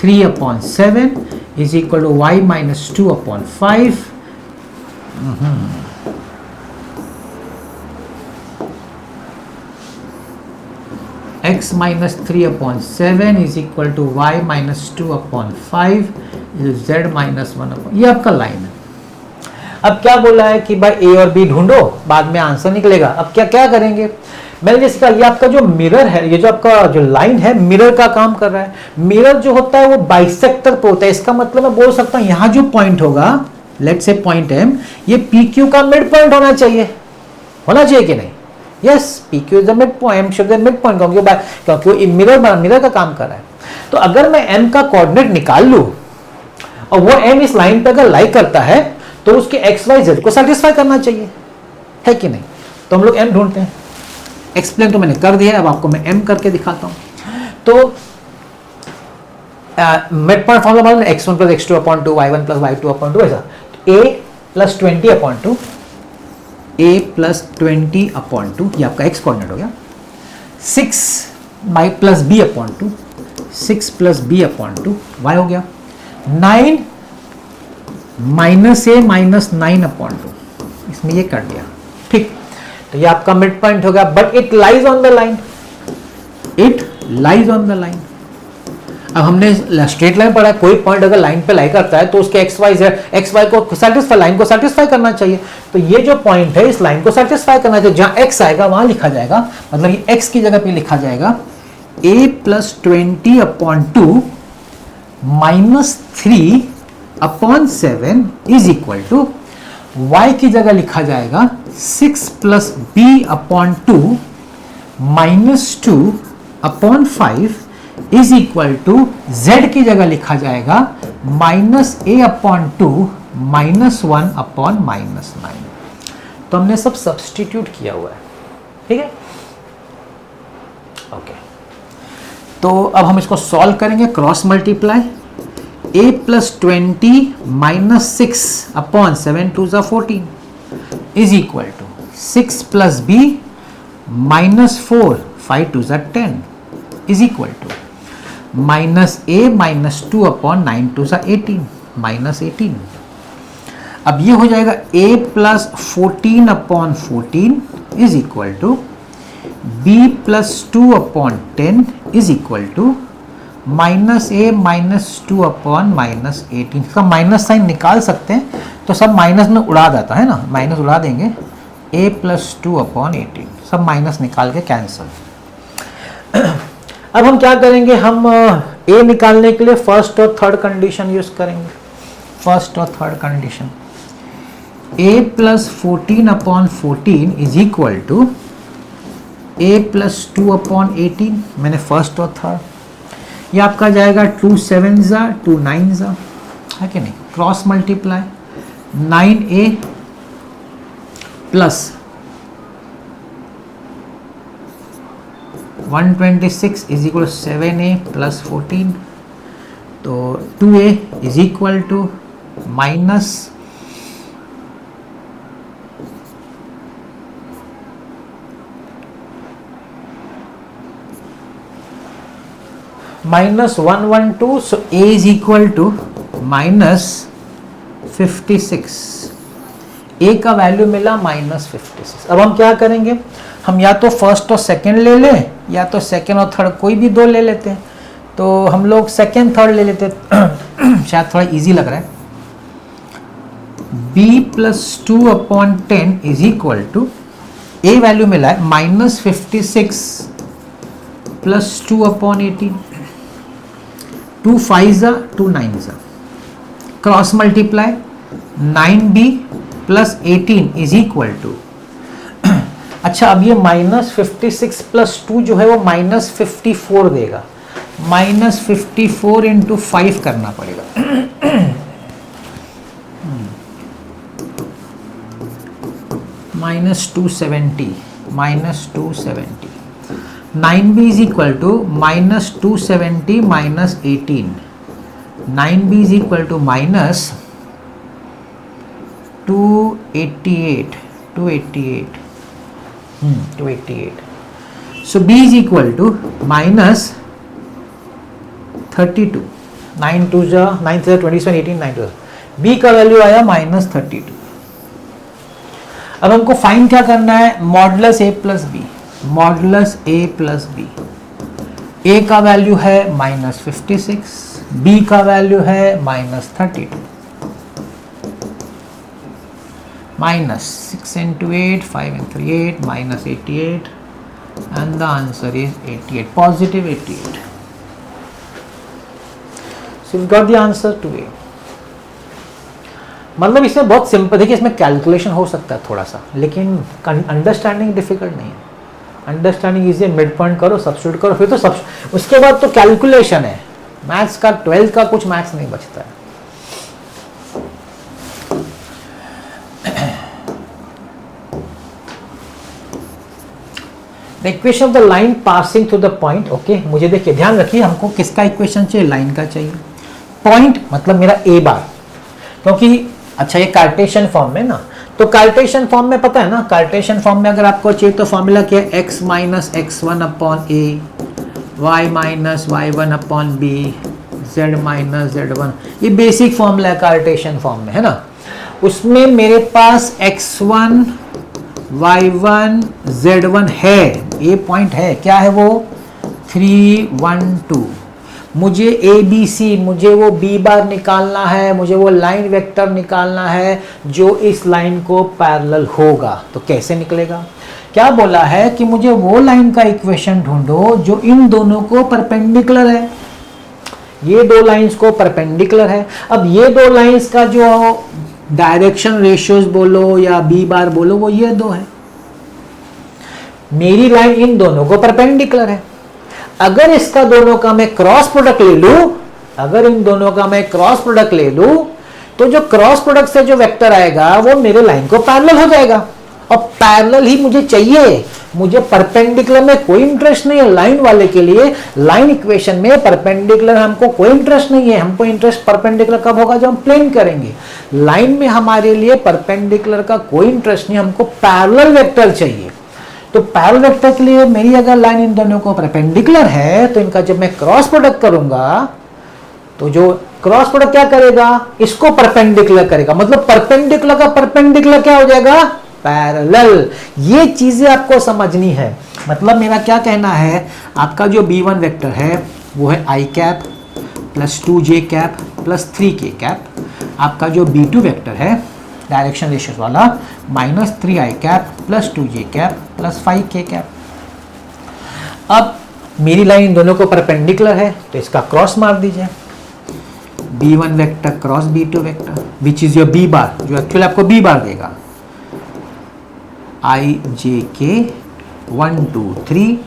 3/7 is equal to y minus 2/5, x minus 3/7 is equal to y minus 2/5 z minus 1/, ये आपका लाइन है। अब क्या बोला है कि भाई A और B ढूंढो, बाद में आंसर निकलेगा। अब क्या क्या करेंगे, मैंने जैसे कहा ये आपका जो मिरर है, ये जो आपका जो लाइन है मिरर का काम कर रहा है। मिरर जो होता है वो बाइसेक्टर पे होता है, इसका मतलब मैं बोल सकता हूं यहां जो पॉइंट होगा, लेट्स से पॉइंट एम, ये पी क्यू का मिड पॉइंट होना चाहिए कि नहीं? Yes, P Q is the mid point, M should be mid point, क्योंकि वो मिरर का काम कर रहा है। तो अगर मैं एम का कोऑर्डिनेट निकाल लूं और वो एम इस लाइन पे अगर लाई करता है तो उसके एक्स वाई जेड को सेटिस्फाई करना चाहिए, है कि नहीं? तो हम लोग एम ढूंढते हैं। एक्सप्लेन तो मैंने कर दिया, अब आपको मैं एम करके दिखाता हूं। तो मिड पॉइंट फॉर्मूला मालूम है, x1 plus x2 upon 2, y1 plus y2 upon 2, ऐसा। a plus 20 upon 2, a plus 20 upon 2, ये आपका x कोऑर्डिनेट हो गया। 6 y plus b upon 2, 6 plus b upon 2, y हो गया। 9 माइनस a माइनस 9 अपॉन 2, इसमें ये कर दिया, ठीक। तो ये आपका मिड पॉइंट हो गया, but it lies on the line, it lies on the line. अब हमने स्ट्रेट लाइन पढ़ा है, कोई पॉइंट अगर लाइन पे लाई करता है तो उसके एक्स वाई को सेटिस्फाई, लाइन को सेटिस्फाई करना चाहिए। तो ये जो पॉइंट है इस लाइन को सेटिस्फाई करना चाहिए। जहां एक्स आएगा वहां लिखा जाएगा, मतलब ये एक्स की जगह पे लिखा जाएगा a plus 20 upon 2 minus 3 upon 7 is equal to, y की जगह लिखा जाएगा 6 plus b upon 2 minus 2 upon 5 is equal to, z की जगह लिखा जाएगा minus a upon 2 minus 1 upon minus 9। तो हमने सब सब्स्टिट्यूट किया हुआ है, ठीक है, ओके। तो अब हम इसको सॉल्व करेंगे, cross multiply, a plus 20 minus 6 upon 7 2 ज़ा 14 is equal to 6 plus b minus 4 5 2 ज़ा 10 is equal to minus a minus 2 upon 9 2 ज़ा 18 माइनस 18। अब ये हो जाएगा a plus 14 upon 14 is equal to b plus 2 upon 10 is equal to minus a minus 2 upon minus 18। इसका minus sign निकाल सकते हैं, तो सब माइनस में उड़ा जाता है ना, माइनस उड़ा देंगे, a प्लस 2 अपॉन 18, सब माइनस निकाल के कैंसिल। अब हम क्या करेंगे, हम a निकालने के लिए फर्स्ट और थर्ड कंडीशन यूज करेंगे। फर्स्ट और third condition, a plus 14 upon 14 is equal to a plus 2 upon 18, मैंने फर्स्ट और थर्ड। ये आपका जाएगा 2 7 ज़ा 2 9 ज़ा, है कि नहीं? Cross multiply, 9a plus 126 is equal 7a plus 14, तो 2a is equal to minus minus 112, so a is equal to minus 56। a का वैल्यू मिला माइनस 56। अब हम क्या करेंगे, हम या तो फर्स्ट और सेकंड ले लें या तो सेकंड और थर्ड, कोई भी दो ले लेते हैं। तो हम लोग सेकंड थर्ड ले लेते हैं, शायद थोड़ा इजी लग रहा है। b plus 2 upon 10 is equal to, a value मिला है माइनस 56 प्लस 2 अपॉन 18, 2 5 ज़ा 2 9 ज़ा, cross multiply, 9b plus 18 is equal to, अच्छा अब ये माइनस 56 प्लस 2 जो है वो माइनस 54 देगा, माइनस 54 इंटू 5 करना पड़ेगा, minus 270, minus 270, 9b is equal to minus 270 minus 18, 9b is equal to minus 288, 288, so b is equal to minus 32, 9 2 जा 9 से 27 18 9 2, b का वैल्यू आया माइनस 32। अब हमको फाइंड क्या करना है, modulus a plus B, modulus a plus B. a का वैल्यू है माइनस 56, b का वैल्यू है minus 32, minus 6 into 8, 5 and 3 8, minus 88, and the answer is 88, positive 88. So we got the answer to a. मतलब इसमें बहुत सिंपल, देखिए इसमें कैलकुलेशन हो सकता है थोड़ा सा, लेकिन अंडरस्टैंडिंग डिफिकल्ट नहीं है. अंडरस्टैंडिंग इजी है, मिड पॉइंट करो, सब्स्टिट्यूट करो, फिर तो सब उसके बाद तो कैलकुलेशन है. मैथ्स का 12th का कुछ मैथ्स नहीं बचता है. The equation of the line passing through the point. Okay, मुझे देखिए ध्यान रखिए, हमको किसका इक्वेशन चाहिए? लाइन का चाहिए. पॉइंट मतलब मेरा ए बार, क्योंकि अच्छा ये कार्टेशियन फॉर्म में ना, तो कार्टेशियन फॉर्म में पता है ना, कार्टेशियन फॉर्म में अगर आपको चाहिए तो फॉर्मूला क्या है? x minus x1 upon A, y minus y1 upon B, z minus z1. ये बेसिक फॉर्मूला है कार्टेशियन फॉर्म में, है ना. उसमें मेरे पास x1 y1 z1 है, ये पॉइंट है. क्या है वो? 3 1 2. मुझे ए बी सी, मुझे वो बी बार निकालना है, मुझे वो लाइन वेक्टर निकालना है जो इस लाइन को पैरेलल होगा. तो कैसे निकलेगा? क्या बोला है कि मुझे वो लाइन का इक्वेशन ढूंढो जो इन दोनों को परपेंडिकुलर है. ये दो लाइंस को परपेंडिकुलर है. अब ये दो लाइंस का जो डायरेक्शन रेशियोज बोलो या बी बार बोलो, वो ये दो है. मेरी लाइन इन दोनों को परपेंडिकुलर है. अगर इसका दोनों का मैं क्रॉस प्रोडक्ट ले लूं, अगर इन दोनों का मैं क्रॉस प्रोडक्ट ले लूं, तो जो क्रॉस प्रोडक्ट से जो वेक्टर आएगा वो मेरे लाइन को पैरेलल हो जाएगा. और पैरेलल ही मुझे चाहिए, मुझे परपेंडिकुलर में कोई इंटरेस्ट नहीं है. लाइन वाले के लिए लाइन इक्वेशन में परपेंडिकुलर हमको कोई इंटरेस्ट नहीं है. हमको इंटरेस्ट परपेंडिकुलर कब होगा? जब हम प्लेन करेंगे. लाइन में हमारे लिए परपेंडिकुलर का कोई इंटरेस्ट नहीं, हमको पैरेलल वेक्टर चाहिए. तो पैरेलल वेक्टर के लिए मेरी अगर लाइन इन दोनों को परपेंडिकुलर है, तो इनका जब मैं क्रॉस प्रोडक्ट करूंगा, तो जो क्रॉस प्रोडक्ट क्या करेगा? इसको परपेंडिकुलर करेगा. मतलब परपेंडिकुलर का परपेंडिकुलर क्या हो जाएगा? पैरेलल. ये चीजें आपको समझनी है. मतलब मेरा क्या कहना है, आपका जो b1 वेक्टर है वो है i cap plus 2j cap plus 3k cap. आपका जो b2 वेक्टर है डायरेक्शन रेशियोज वाला minus 3i cap plus 2j cap plus 5k cap. अब मेरी लाइन इन दोनों को परपेंडिकुलर है, तो इसका क्रॉस मार दीजिए. b1 vector cross b2 vector which is your b बार, जो एक्चुअली आपको b बार देगा. i j k 1 2 3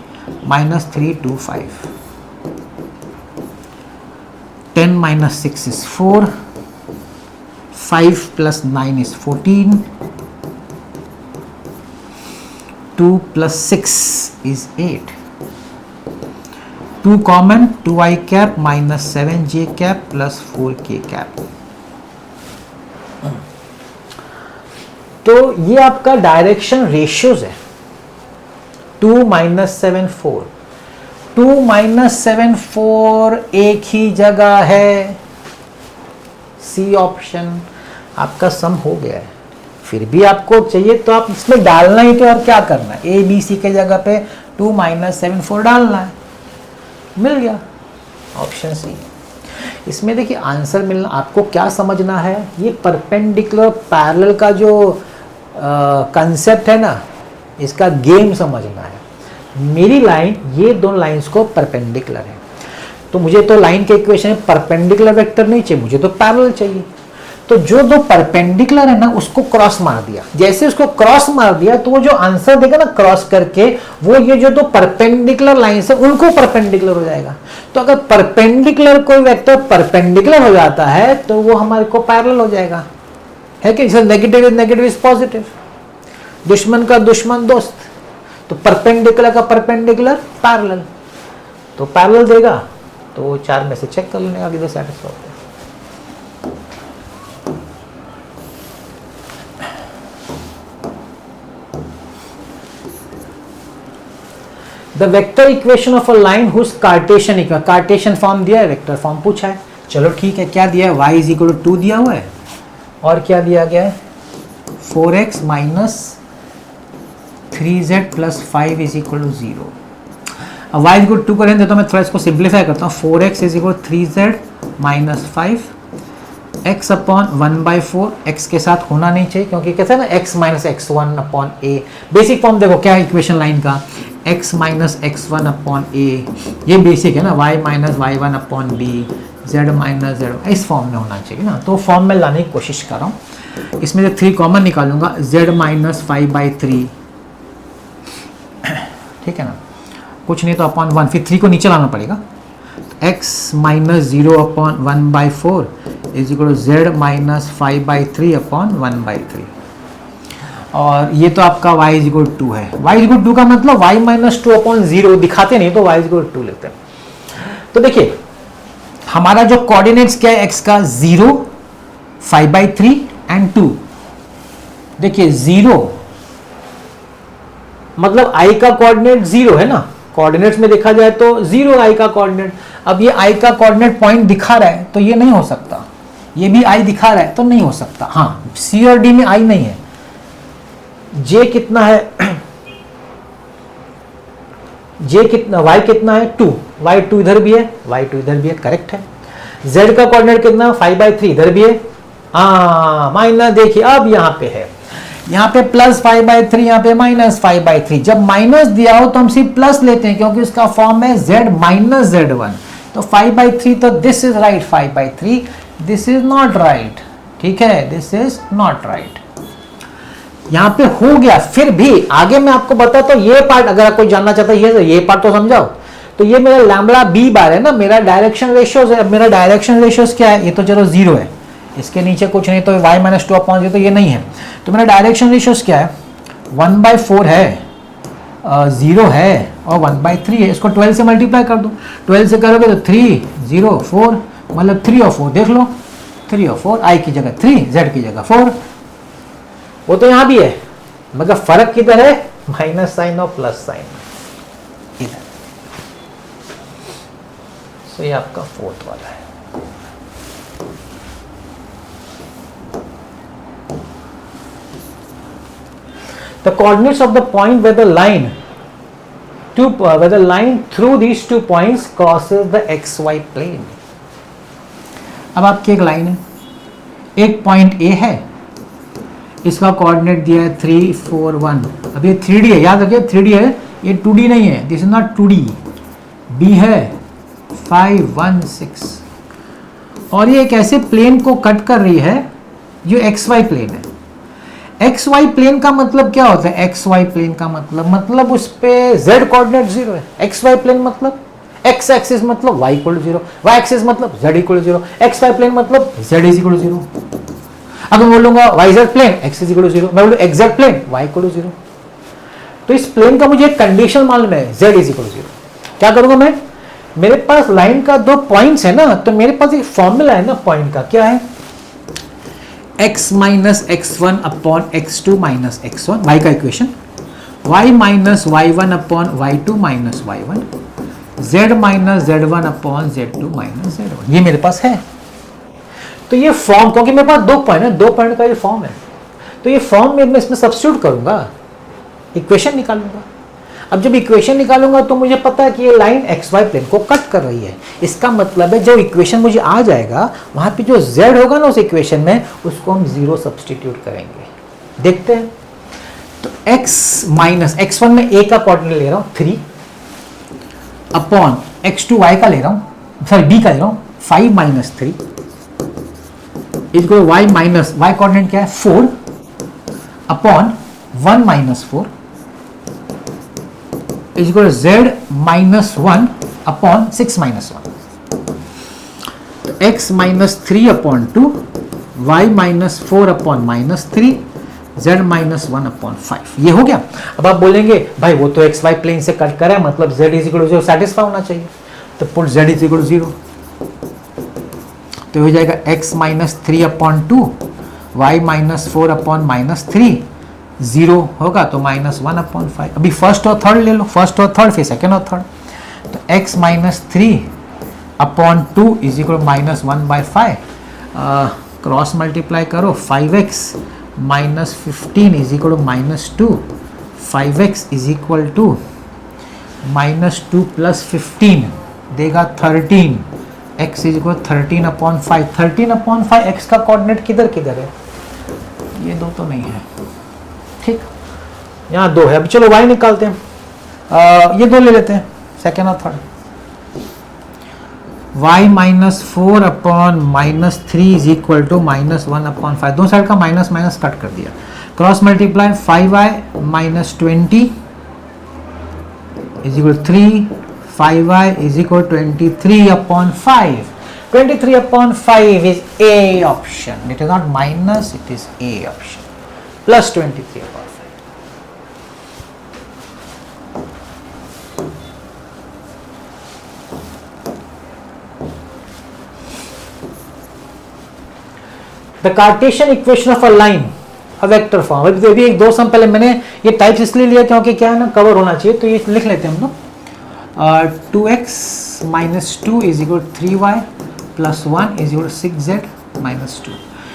minus 3 2 5. 10 minus 6 is 4. 5 plus 9 is 14. 2 plus 6 is 8. 2 common, 2i cap minus 7j cap plus 4k cap. तो ये आपका direction ratios है. 2 minus 7 4. 2 minus 7 4 एक ही जगह है. सी ऑप्शन आपका सम हो गया है. फिर भी आपको चाहिए तो आप इसमें डालना ही तो, और क्या करना है? ए बी सी के जगह पे 2 माइनस 7 4 डालना है. मिल गया ऑप्शन सी. इसमें देखिए आंसर मिलना, आपको क्या समझना है? ये परपेंडिकुलर पैरेलल का जो कंसेप्ट है ना, इसका गेम समझना है. मेरी लाइन ये दोनों लाइंस को परपेंडिकुलर है, तो मुझे तो लाइन के इक्वेशन में परपेंडिकुलर वेक्टर नहीं चाहिए, मुझे तो पैरेलल चाहिए. तो जो दो परपेंडिकुलर है ना, उसको क्रॉस मार दिया. जैसे उसको क्रॉस मार दिया तो वो जो आंसर देगा ना क्रॉस करके, वो ये जो दो परपेंडिकुलर लाइन है उनको परपेंडिकुलर हो जाएगा. तो अगर परपेंडिकुलर कोई वेक्टर परपेंडिकुलर हो जाता है तो वो हमारे को पैरेलल हो जाएगा. है कि negative is negative is positive. दुश्मन का दुश्मन दोस्त. तो परपेंडिकुलर का परपेंडिकुलर पैरेलल, तो पैरेलल देगा. तो 4 में से चेक कर लेने का किधर सेटिस्फाई होता है. The vector equation of a line whose Cartesian equation, Cartesian form दिया है, वेक्टर फॉर्म पूछा है. चलो ठीक है, क्या दिया है? y इज इक्वल टू 2 दिया हुआ है, और क्या दिया गया है? 4x minus 3z plus 5 is equal to 0. अब y इज इक्वल टू 2 करेंगे तो मैं थोड़ा इसको सिंप्लीफाई करता हूँ. 4x is equal 3z minus 5 x upon 1/4. x के साथ होना नहीं चाहिए क्योंकि कैसा है ना, x minus x1 upon a. Basic form देखो क्या है इक्वेशन लाइन का, x minus x one upon a, ये बेसिक है ना, y minus Y one upon B, z minus z, इस फॉर्म में होना चाहिए ना, तो फॉर्म में लाने की कोशिश कर रहा हूँ। इसमें से 3 कॉमन निकालूंगा, z माइनस 5/3, ठीक है ना, कुछ नहीं तो अपॉन 1, फिर 3 को नीचे लाना पड़ेगा, x minus 0 upon 1/4 is equal to z minus 5/3 upon 1/3, और ये तो आपका y इज इक्वल 2 है। y इज इक्वल 2 का मतलब y माइनस 2 अपॉन 0 दिखाते नहीं तो y इज इक्वल 2 लेते हैं। तो देखिए हमारा जो कोऑर्डिनेट्स क्या है x का, 0, 5/3 एंड 2। देखिए 0 मतलब i का कोऑर्डिनेट 0 है ना, कोऑर्डिनेट्स में देखा जाए तो 0 i का कोऑर्डिनेट। अब ये i का कोऑर्डिनेट पॉइंट दिखा रहा है तो ये नहीं हो सकता, ये भी i दिखा रहा है तो नहीं हो सकता। हाँ, c और d में i नहीं है। j कितना है, j कितना, y कितना है 2, y2 इधर भी है, y2 इधर भी है, करेक्ट है। z का कोऑर्डिनेट कितना, 5/3 इधर भी है, हाँ माइनस, देखिए अब यहाँ पे है, यहाँ पे प्लस 5/3, यहाँ पे माइनस 5/3। जब माइनस दिया हो तो हम सिर्फ प्लस लेते हैं क्योंकि उसका फॉर्म है z माइनस z1, तो 5/3, तो this is right 5/3, this is not right, ठीक है, दिस इज नॉट राइट। यहाँ पे हो गया, फिर भी आगे मैं आपको बताता हूँ ये पार्ट, अगर कोई जानना चाहता है ये पार्ट तो समझाओ। तो ये मेरा लैम्बडा बी बार है ना, मेरा डायरेक्शन रेशियोज है। मेरा डायरेक्शन रेशियोज क्या है, ये तो चलो 0 है, इसके नीचे कुछ नहीं, तो y माइनस 2 अपॉन 0 तो ये नहीं है। तो मेरा डायरेक्शन रेशियोज क्या है, 1/4 है, 0 है और 1/3 है। इसको 12 से मल्टीप्लाई कर दो, 12 से करोगे तो 3, 0, 4, मतलब 3 और 4 देख लो, 3 और 4, i की जगह 3, z की जगह 4। वो तो यहां भी है, मगर फर्क किधर है, माइनस साइन और प्लस साइन इधर। सो ये आपका 4th वाला है। The coordinates of the point where the line through these 2 points crosses the xy plane। अब आपकी एक लाइन है, एक पॉइंट A है, इसका कोऑर्डिनेट दिया है 3, 4, 1। अब ये 3D है, याद रखिए 3D है, ये 2D नहीं है, this is not 2D। B है 5, 1, 6, और ये एक ऐसे प्लेन को कट कर रही है जो XY प्लेन है। XY प्लेन का मतलब क्या होता है, XY प्लेन का मतलब उस पे Z कोऑर्डिनेट 0 है। XY प्लेन मतलब X एक्सिस मतलब Y इक्वल 0, Y एक्सिस मतलब Z इक्वल 0, XY प्लेन मतलब Z इज इक्वल 0। अगर मैं बोलूंगा YZ plane X is equal 0, मैं बोलूँ XZ प्लेन Y इक्वल 0, तो इस प्लेन का मुझे एक कंडीशन मालूम है, Z इज इक्वल 0। क्या करूंगा मैं, मेरे पास लाइन का 2 पॉइंट्स है ना, तो मेरे पास एक फॉर्मूला है ना पॉइंट का, क्या है, x minus x1 upon x2 minus x1, y का equation, y minus y1 upon y2 minus y1, z minus z1 upon z2 minus z1, ये मेरे पास है। तो ये फॉर्म, क्योंकि मेरे पास 2 पॉइंट है, 2 पॉइंट का ये फॉर्म है, तो ये फॉर्म में मैं इसमें सब्स्टिट्यूट करूंगा, इक्वेशन निकालूंगा। अब जब इक्वेशन निकालूंगा तो मुझे पता है कि ये लाइन XY प्लेन को कट कर रही है। इसका मतलब है जो इक्वेशन मुझे आ जाएगा वहां पे जो Z होगा ना उस इक्वेशन में, उसको हम 0 सब्स्टिट्यूट करेंगे। देखते हैं, तो x माइनस x1 में a का कोऑर्डिनेट ले रहा हूं 3 अपॉन x2 y का ले रहा हूं, सॉरी b का ले रहा हूं 5 minus 3 equal y minus y coordinate क्या है 4 upon 1 minus 4 is equal to z minus 1 upon 6 minus 1, तो x minus 3 upon 2, y minus 4 upon minus 3, z minus 1 upon 5, ये हो गया। अब आप बोलेंगे भाई वो तो xy प्लेन से कट करा है, मतलब z is equal to 0 satisfy होना चाहिए, तो put z is equal to 0, तो हो जाएगा x minus 3 upon 2, y minus 4 upon minus 3, 0 होगा तो -1 अपॉन 5। अभी फर्स्ट और थर्ड ले लो, फर्स्ट और थर्ड, फिर सेकेंड और थर्ड, तो x minus 3 upon 2 is equal -1/5, cross multiply करो, 5x minus 15 is equal to -2, 5x is equal to -2 plus 15 देगा 13, x is equal 13 upon 5, 13 upon 5, x का कोऑर्डिनेट किधर किधर है, ये 2 तो नहीं है, ठीक, यहाँ 2 है। अब चलो y निकालते हैं, ये दो ले लेते हैं, सेकेंड और third. y minus 4 upon minus 3 is equal to minus 1 upon 5, दो साइड का माइनस माइनस कट कर दिया, cross multiply 5y minus 20 is equal 3, 5y is equal 23 upon 5, 23 upon 5 is A option. It is not minus, it is A option. Plus 23 upon 5. The Cartesian equation of a line, a vector form. अभी एक दो सम पहले मैंने ये types इसलिए लिया क्योंकि क्या है ना, कवर होना चाहिए, तो ये लिख लेते हैं हम लोग। 2x minus 2 is equal 3y plus 1 is equal 6z minus 2।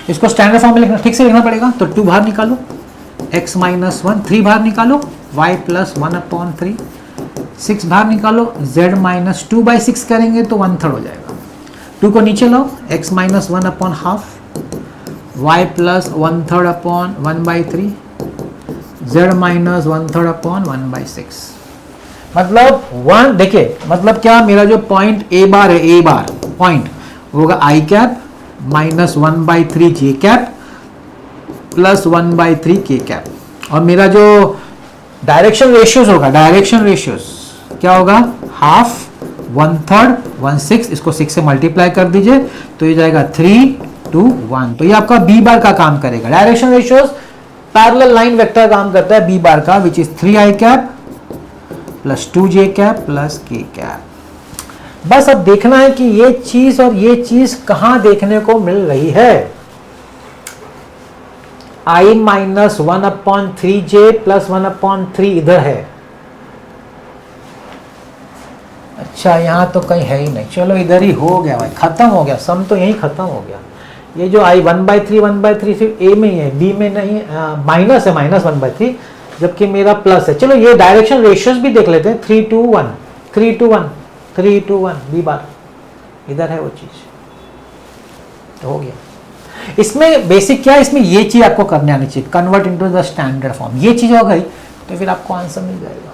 इसको स्टैंडर्ड फॉर्म में लिखना, ठीक से लिखना पड़ेगा। तो 2 बाहर निकालो, x माइनस 1, 3 बाहर निकालो, y प्लस 1 अपॉन 3, 6 बाहर निकालो, z माइनस 2 बाई 6 करेंगे तो 1/3 हो जाएगा। 2 को नीचे लाओ, x minus 1 upon half, y plus 1/3 upon 1/3, z minus 1/3 upon 1/6। मतलब 1, देखिए मतलब क्या, मेरा जो पॉइंट a बार है, a बार पॉइंट होगा i cap minus 1/3 j cap plus 1/3 k cap, और मेरा जो डायरेक्शन रेशियोज होगा, डायरेक्शन रेशियोज क्या होगा, हाफ, 1/3, 1/6, इसको 6 से मल्टीप्लाई कर दीजिए तो ये जाएगा 3, 2, 1। तो ये आपका b बार का काम करेगा। Direction ratios parallel line vector काम करता है b बार का, which is 3i cap plus 2j cap plus k cap. बस अब देखना है कि ये चीज और ये चीज कहां देखने को मिल रही है। i माइनस 1/3j प्लस 1/3 इधर है। अच्छा यहां तो कहीं है ही नहीं, चलो इधर ही हो गया भाई, खत्म हो गया, सम तो यही खत्म हो गया। ये जो i 1/3 सिर्फ a में ही है, b में नहीं, माइनस है, माइनस 1/3, जबकि मेरा प्लस है। चलो ये डायरेक्शन रेशियोज भी देख लेते हैं, 3 to 1, 3 to 1, 3 to 1 b बार, इधर है वो चीज, तो हो गया। इसमें बेसिक क्या है, इसमें ये चीज आपको करने आनी चाहिए, convert into the standard form. ये चीज हो गई तो फिर आपको आंसर मिल जाएगा।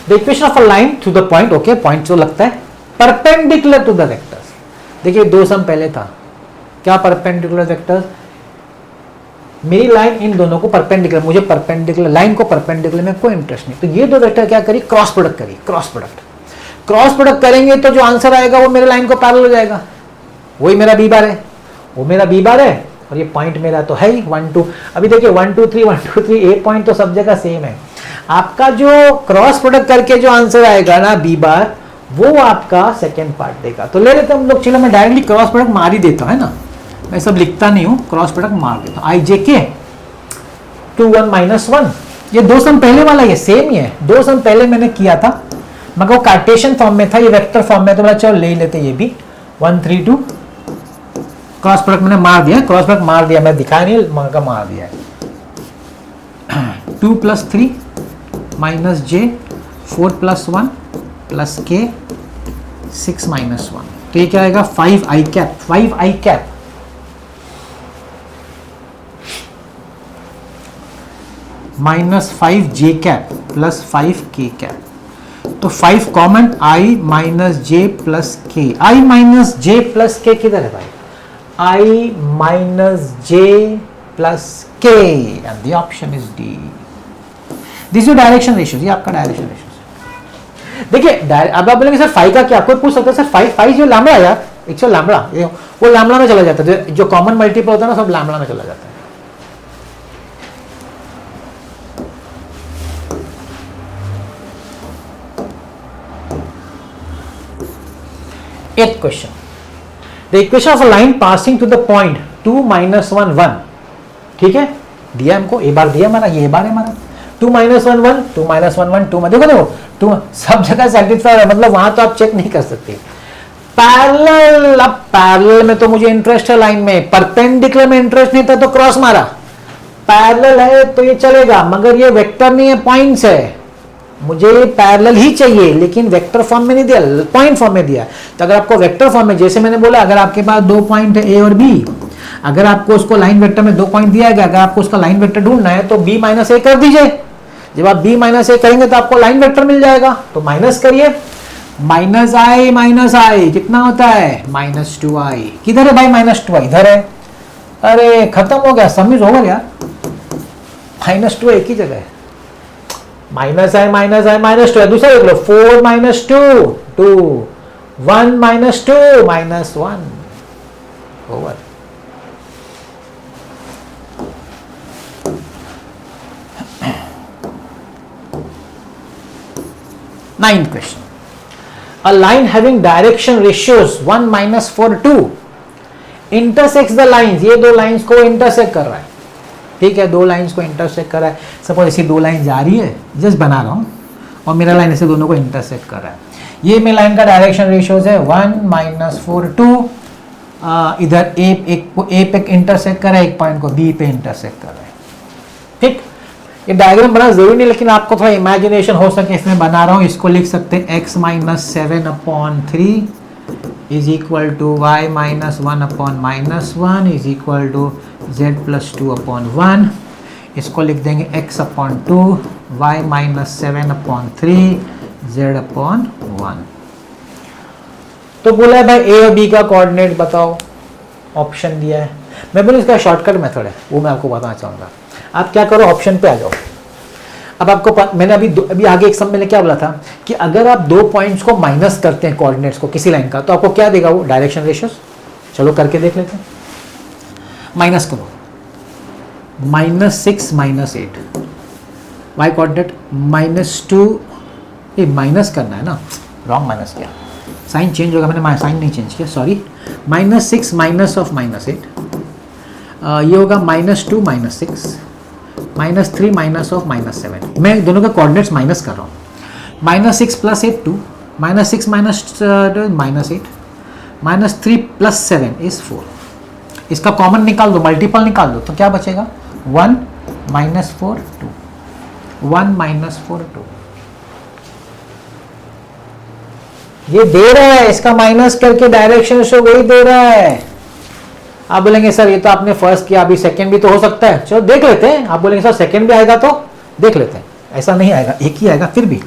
The equation of a line to the point, okay, point जो लगता है perpendicular to the vectors। देखिए दो सम पहले था, क्या perpendicular vectors, मेरी लाइन इन दोनों को परपेंडिकुलर, मुझे परपेंडिकुलर लाइन को परपेंडिकुलर में कोई इंटरेस्ट नहीं, तो ये दो वेक्टर क्या करी, क्रॉस प्रोडक्ट करी, क्रॉस प्रोडक्ट करेंगे तो जो आंसर आएगा वो मेरे लाइन को पैरेलल हो जाएगा। वही मेरा बी बार है, वो मेरा बी बार है, और ये पॉइंट मेरा तो है ही 1 2। अभी देखिए 1 2 3 1 2 3, ए पॉइंट तो सब जगह सेम है। आपका जो क्रॉस प्रोडक्ट करके जो आंसर आएगा ना बी बार, वो आपका सेकेंड पार्ट देगा। तो ले लेते हैं हम लोग, चलो मैं डायरेक्टली क्रॉस प्रोडक्ट मार ही देता हूं, है ना, मैं सब लिखता नहीं हूं, क्रॉस प्रोडक्ट मार देता हूं। आई जे के 2 1 माइनस 1, ये दो सम पहले वाला, ये सेम ही है, दो सम पहले मैंने किया था मगर वो कार्टेशियन फॉर्म में था, ये वेक्टर फॉर्म में, तो मैं चलो ले लेते ये भी 1 3 2। क्रॉस प्रोडक्ट मैंने मार दिया, क्रॉस प्रोडक्ट मार दिया, मैं दिखाया नहीं मगर मार दिया है। 2 plus 3 minus j, 4 plus 1 plus k, 6 minus 1, तो ये क्या आएगा 5i cap, 5i cap minus 5j cap plus 5k cap. तो 5 common, i minus j plus k, i minus j plus k किधर है भाई, i minus j plus k, and the option is D. This is direction ratio, ये आपका direction ratio. देखिए अब आप बोलेंगे सर फाई का क्या, कोई पूछ सकता है सर फाई जो लैम्बडा यार, एक लैम्बडा, वो लैम्बडा में चला जाता है, जो कॉमन मल्टीपल होता है ना सब लैम्बडा में चला जाता है। Eighth question, the equation of a line passing to the point 2 minus 1 1, ठीक है, दिया हमको, ए बार दिया हमारा, ये बार है हमारा, 2 minus 1 1, 2 minus 1 1, 2 में देखो 2 सब जगह सेटिस्फाई है, मतलब वहां तो आप चेक नहीं कर सकते। पैरेलल, अब पैरेलल में तो मुझे इंटरेस्ट है लाइन में, परपेंडिकुलर में इंटरेस्ट नहीं था तो क्रॉस मारा। पैरेलल है तो ये चलेगा, मगर ये वेक्टर नहीं है, पॉइंट्स है, मुझे पैरेलल ही चाहिए, लेकिन वेक्टर फॉर्म में नहीं दिया, पॉइंट फॉर्म में दिया। तो अगर आपको वेक्टर फॉर्म में, जैसे मैंने बोला, अगर आपके पास 2 पॉइंट है ए और बी, अगर आपको उसको लाइन वेक्टर में 2 पॉइंट दिया गया, अगर आपको उसका लाइन वेक्टर ढूंढना है तो b माइनस ए कर दीजिए। जब आप b माइनस ए करेंगे तो आपको लाइन वेक्टर मिल जाएगा। तो माइनस करिए, माइनस आई कितना होता है -2i। किधर है भाई -2i? इधर है। अरे खत्म हो गया, समीज होगा यार। -2 एक ही जगह है, -i -2 है। दूसरा देख लो, 4 - 2 2, 1 - 2 -1 over. Ninth question. A line having direction ratios 1 - 4 2 intersects the lines. ये दो लाइंस को इंटरसेक्ट कर रहा है, ठीक है, दो लाइंस को इंटरसेक्ट कर रहा है। सपोज ऐसी दो लाइन जा रही है, जस्ट बना रहा हूं, और मेरा लाइन ऐसे दोनों को इंटरसेक्ट कर रहा है। ये मेरी लाइन का डायरेक्शन रेशियोज है 1 - 4 2। इधर ए पे इंटरसेक्ट कर रहा है, एक पॉइंट को बी पे इंटरसेक्ट कर रहा है, ठीक। ये डायग्राम बना जरूरी नहीं, लेकिन आपको थोड़ा इमेजिनेशन हो सके इसमें बना रहा हूँ। इसको लिख सकते हैं x - 7/3 is equal to y - 1/-1 is equal to z + 2/1। इसको लिख देंगे x/2 y - 7/3 z/1। तो बोला है भाई a और b का कोऑर्डिनेट बताओ, ऑप्शन दिया है। मैं बोलूँ इसका शॉर्टकट मेथड है, वो मैं आपको बताना चाहूँगा। आप क्या करो, ऑप्शन पे आ जाओ। अब आपको मैंने अभी आगे एक सब मैंने क्या बोला था कि अगर आप दो पॉइंट्स को माइनस करते हैं, कोऑर्डिनेट्स को किसी लाइन का, तो आपको क्या देगा वो डायरेक्शन रेशियोज। चलो करके देख लेते हैं। माइनस करो, -6 - 8 वाई कोऑर्डिनेट -2, ये माइनस करना है ना, रॉन्ग माइनस किया, साइन चेंज होगा, मैंने साइन नहीं चेंज किया, सॉरी। -6 माइनस ऑफ -8, ये होगा -2 - 6 -3 माइनस ऑफ -7। मैं दोनों का कोऑर्डिनेट्स माइनस कर रहा हूँ। -6 + 8 2, -6 - 2 -8, -3 + 7 इज 4। इसका कॉमन निकाल दो, मल्टीपल निकाल दो, तो क्या बचेगा 1 - 4 2, 1 - 4 2। ये दे रहा है, इसका माइनस करके डायरेक्शन से वही दे रहा है। आप बोलेंगे सर ये तो आपने फर्स्ट किया, अभी सेकंड भी तो हो सकता है, चलो देख लेते हैं। आप बोलेंगे सर सेकंड भी आएगा, तो देख लेते हैं। ऐसा नहीं आएगा, एक ही आएगा, फिर भी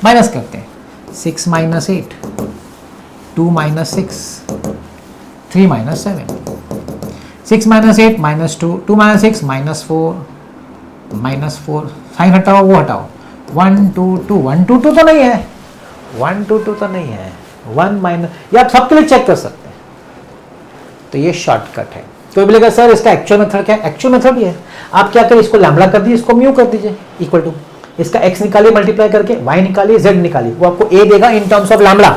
माइनस करते हैं। 6 - 8 2 - 6 3 - 7 6 - 8 -2 2 - 6 -4 साइन हटाओ, वो हटाओ, 1 2 2 1 2 2 तो नहीं है, 1 2 2 तो नहीं है, 1 माइनस, ये आप सबके लिए चेक कर सकते हैं। तो ये शॉर्टकट है। कोई बोलेगा सर इसका एक्चुअल मेथड क्या है? एक्चुअल मेथड ये है, आप क्या करिए, इसको लैम्बडा कर दीजिए, इसको म्यू कर दीजिए, इक्वल टू इसका x निकालिए, मल्टीप्लाई करके y निकालिए, z निकालिए, वो आपको a देगा इन टर्म्स ऑफ लैम्बडा।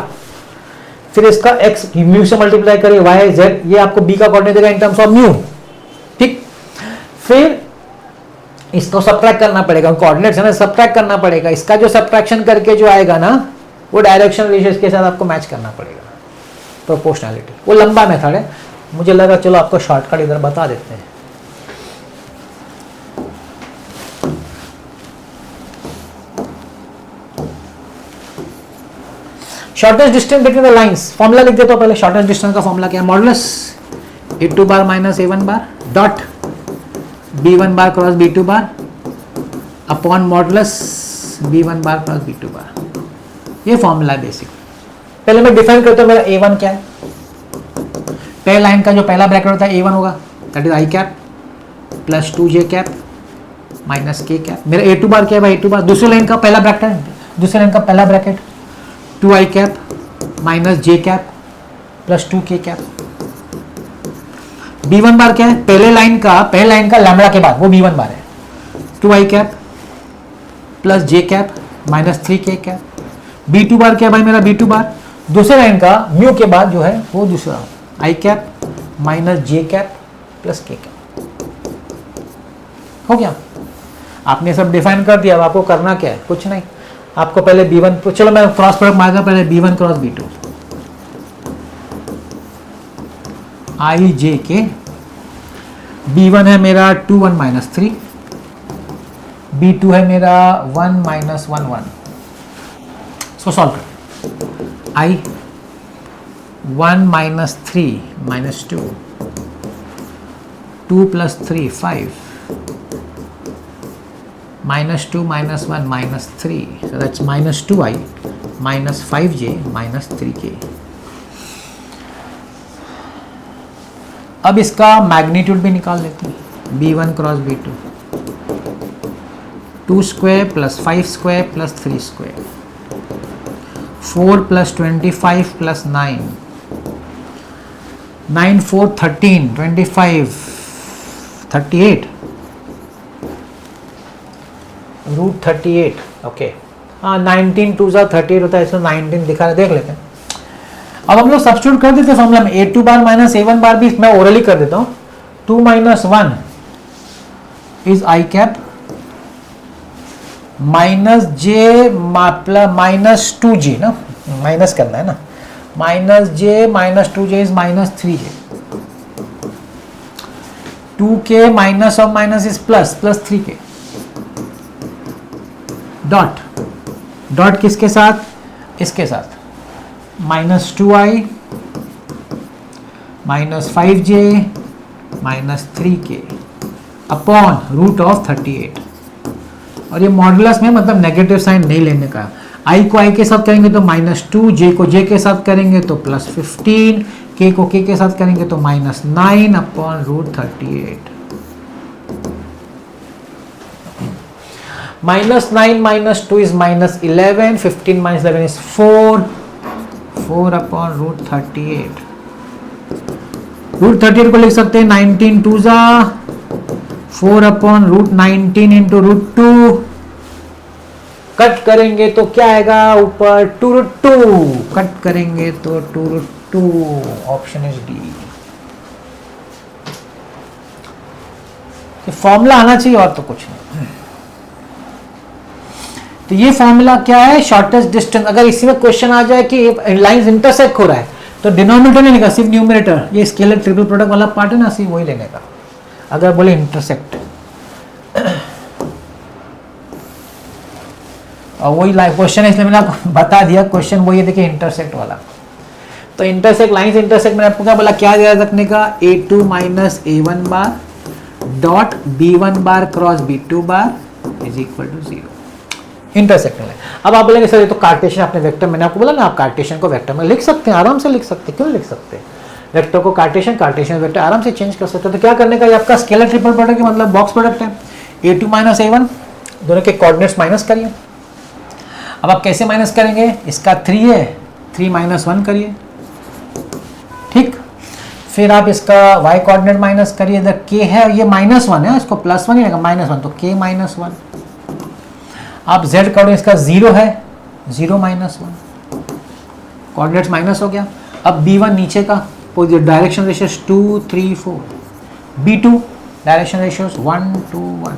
फिर इसका x म्यू से मल्टीप्लाई करिए, y z, ये आपको b का कोऑर्डिनेट देगा इन टर्म्स ऑफ म्यू, ठीक। फिर इसको सब्ट्रैक्ट करना पड़ेगा, कोऑर्डिनेट्स है ना, सब्ट्रैक्ट करना पड़ेगा। इसका जो सब्ट्रैक्शन करके जो आएगा ना, वो डायरेक्शन रेशियोज के साथ आपको मैच करना पड़ेगा, प्रोपोर्शनैलिटी। वो लंबा मेथड है, मुझे लगा चलो आपको शॉर्टकट इधर बता देते हैं। Shortest distance between the lines, formula लिख देता हूं पहले। शॉर्टेस्ट डिस्टेंस का फॉर्मूला क्या है? Modulus a2 bar minus a1 bar dot b1 bar cross b2 bar upon modulus b1 bar cross b2 bar. ये फॉर्मूला है बेसिक। पहले मैं डिफाइन करता हूं मेरा a1 क्या है। पहले लाइन का जो पहला ब्रैकेट होता है a1 होगा, that is i cap plus 2j cap minus k cap. मेरा a2 बार क्या है भाई? a2 बार दूसरी लाइन का पहला ब्रैकेट, दूसरी लाइन का पहला bracket 2i cap minus j cap plus 2k cap. b1 बार क्या है? पहले लाइन का लैम्बडा के बाद वो b1 बार है, 2i cap plus j cap minus 3k cap. b2 बार क्या है भाई? मेरा b2 बार दूसरे लाइन का म्यू के बाद जो है वो दूसरा i cap minus j cap plus k cap. हो गया, आपने सब डिफाइन कर दिया। अब आपको करना क्या है? कुछ नहीं, आपको पहले b1, चलो मैं क्रॉस प्रोडक्ट मारता, पहले b1 cross b2, i j के b1 है मेरा 2 1 माइनस 3, b2 है मेरा 1 माइनस 1 1 इसको सॉल्व कर। आई 1 minus 3 minus 2, 2 plus 3 5, minus 2 minus 1 minus 3, so that's minus 2i minus 5j minus 3k. अब इसका मैग्नीट्यूड भी निकाल लेते हैं, b1 cross b2, 2 square plus 5 square plus 3 square, 4 plus 25 plus 9, 9 4 13, 25 38, root 38, okay. हाँ 19 2 सा 38 होता है, इसमें 19 दिखा रहे, देख लेते हैं। अब हम लोग सब्स्टिट्यूट कर देते हैं फॉर्मूला में, a2 बार माइनस a1 बार भी मैं ओरली कर देता हूँ। 2 minus 1 is I cap minus J minus 2j ना, माइनस करना है ना, minus J minus 2j is minus 3j, 2k minus of minus is plus plus 3k, dot dot किसके साथ, इसके साथ, minus 2i minus 5j minus 3k upon root of 38। और ये मॉडुलस में मतलब नेगेटिव साइन नहीं लेने का, i को i के साथ करेंगे तो माइनस 2, j को j के साथ करेंगे तो प्लस 15, k को k के साथ करेंगे तो minus 9 upon root 38। minus 9 minus 2 is minus 11, 15 minus 11 is 4, 4 upon root 38। Root 38 को लिख सकते हैं 19 2 जा 4 upon root 19 into root 2, cut करेंगे तो क्या आएगा ऊपर 2 रूट 2, कट करेंगे तो 2 root 2, option is D. Formula आना चाहिए और तो कुछ नहीं। तो ये फॉर्मूला क्या है, शॉर्टेस्ट डिस्टेंस। अगर इसी में क्वेश्चन आ जाए कि लाइंस इंटरसेक्ट हो रहा है तो डिनोमिनेटर नहीं लेगा, सिर्फ न्यूमरेटर, ये स्केलर ट्रिपल प्रोडक्ट वाला पार्ट है ना, सिर्फ वही लेने का। अगर बोले इंटरसेक्ट और वही क्वेश्चन है, इसलिए मैंने आपको बता दिया क्वेश्चन वही है, देखिए इंटरसेक्ट वाला। तो इंटरसेक्ट लाइंस इंटरसेक्ट मैंने आपको क्या बोला, क्या याद रखने का, a2 minus a1 bar dot b1 bar cross b2 bar is equal to 0, intersect में। अब आप बोलेंगे सर ये तो कार्टेशियन आपने वेक्टर, मैंने आपको बोला ना आप कार्टेशियन को वेक्टर में लिख सकते हैं, आराम से लिख सकते हैं, क्यों लिख सकते हैं, वेक्टर को कार्टेशियन, कार्टेशियन वेक्टर आराम से चेंज कर सकते हैं। तो क्या करने का, ये आपका स्केलर ट्रिपल प्रोडक्ट मतलब बॉक्स प्रोडक्ट है, a2 माइनस a1 दोनों के कोऑर्डिनेट्स माइनस करिए। अब आप कैसे माइनस करेंगे, इसका 3 है, 3 माइनस 1 करिए, ठीक। फिर आप इसका y कोऑर्डिनेट माइनस करिए, इधर k है, ये माइनस 1 है, इसको प्लस 1 ही रहेगा, माइनस 1 तो k माइनस 1। आप z कोऑर्डिनेट इसका 0 है, 0 माइनस 1, कोऑर्डिनेट्स माइनस हो गया। अब b1 नीचे का direction ratios 2 3 4, b2 direction ratios 1 2 1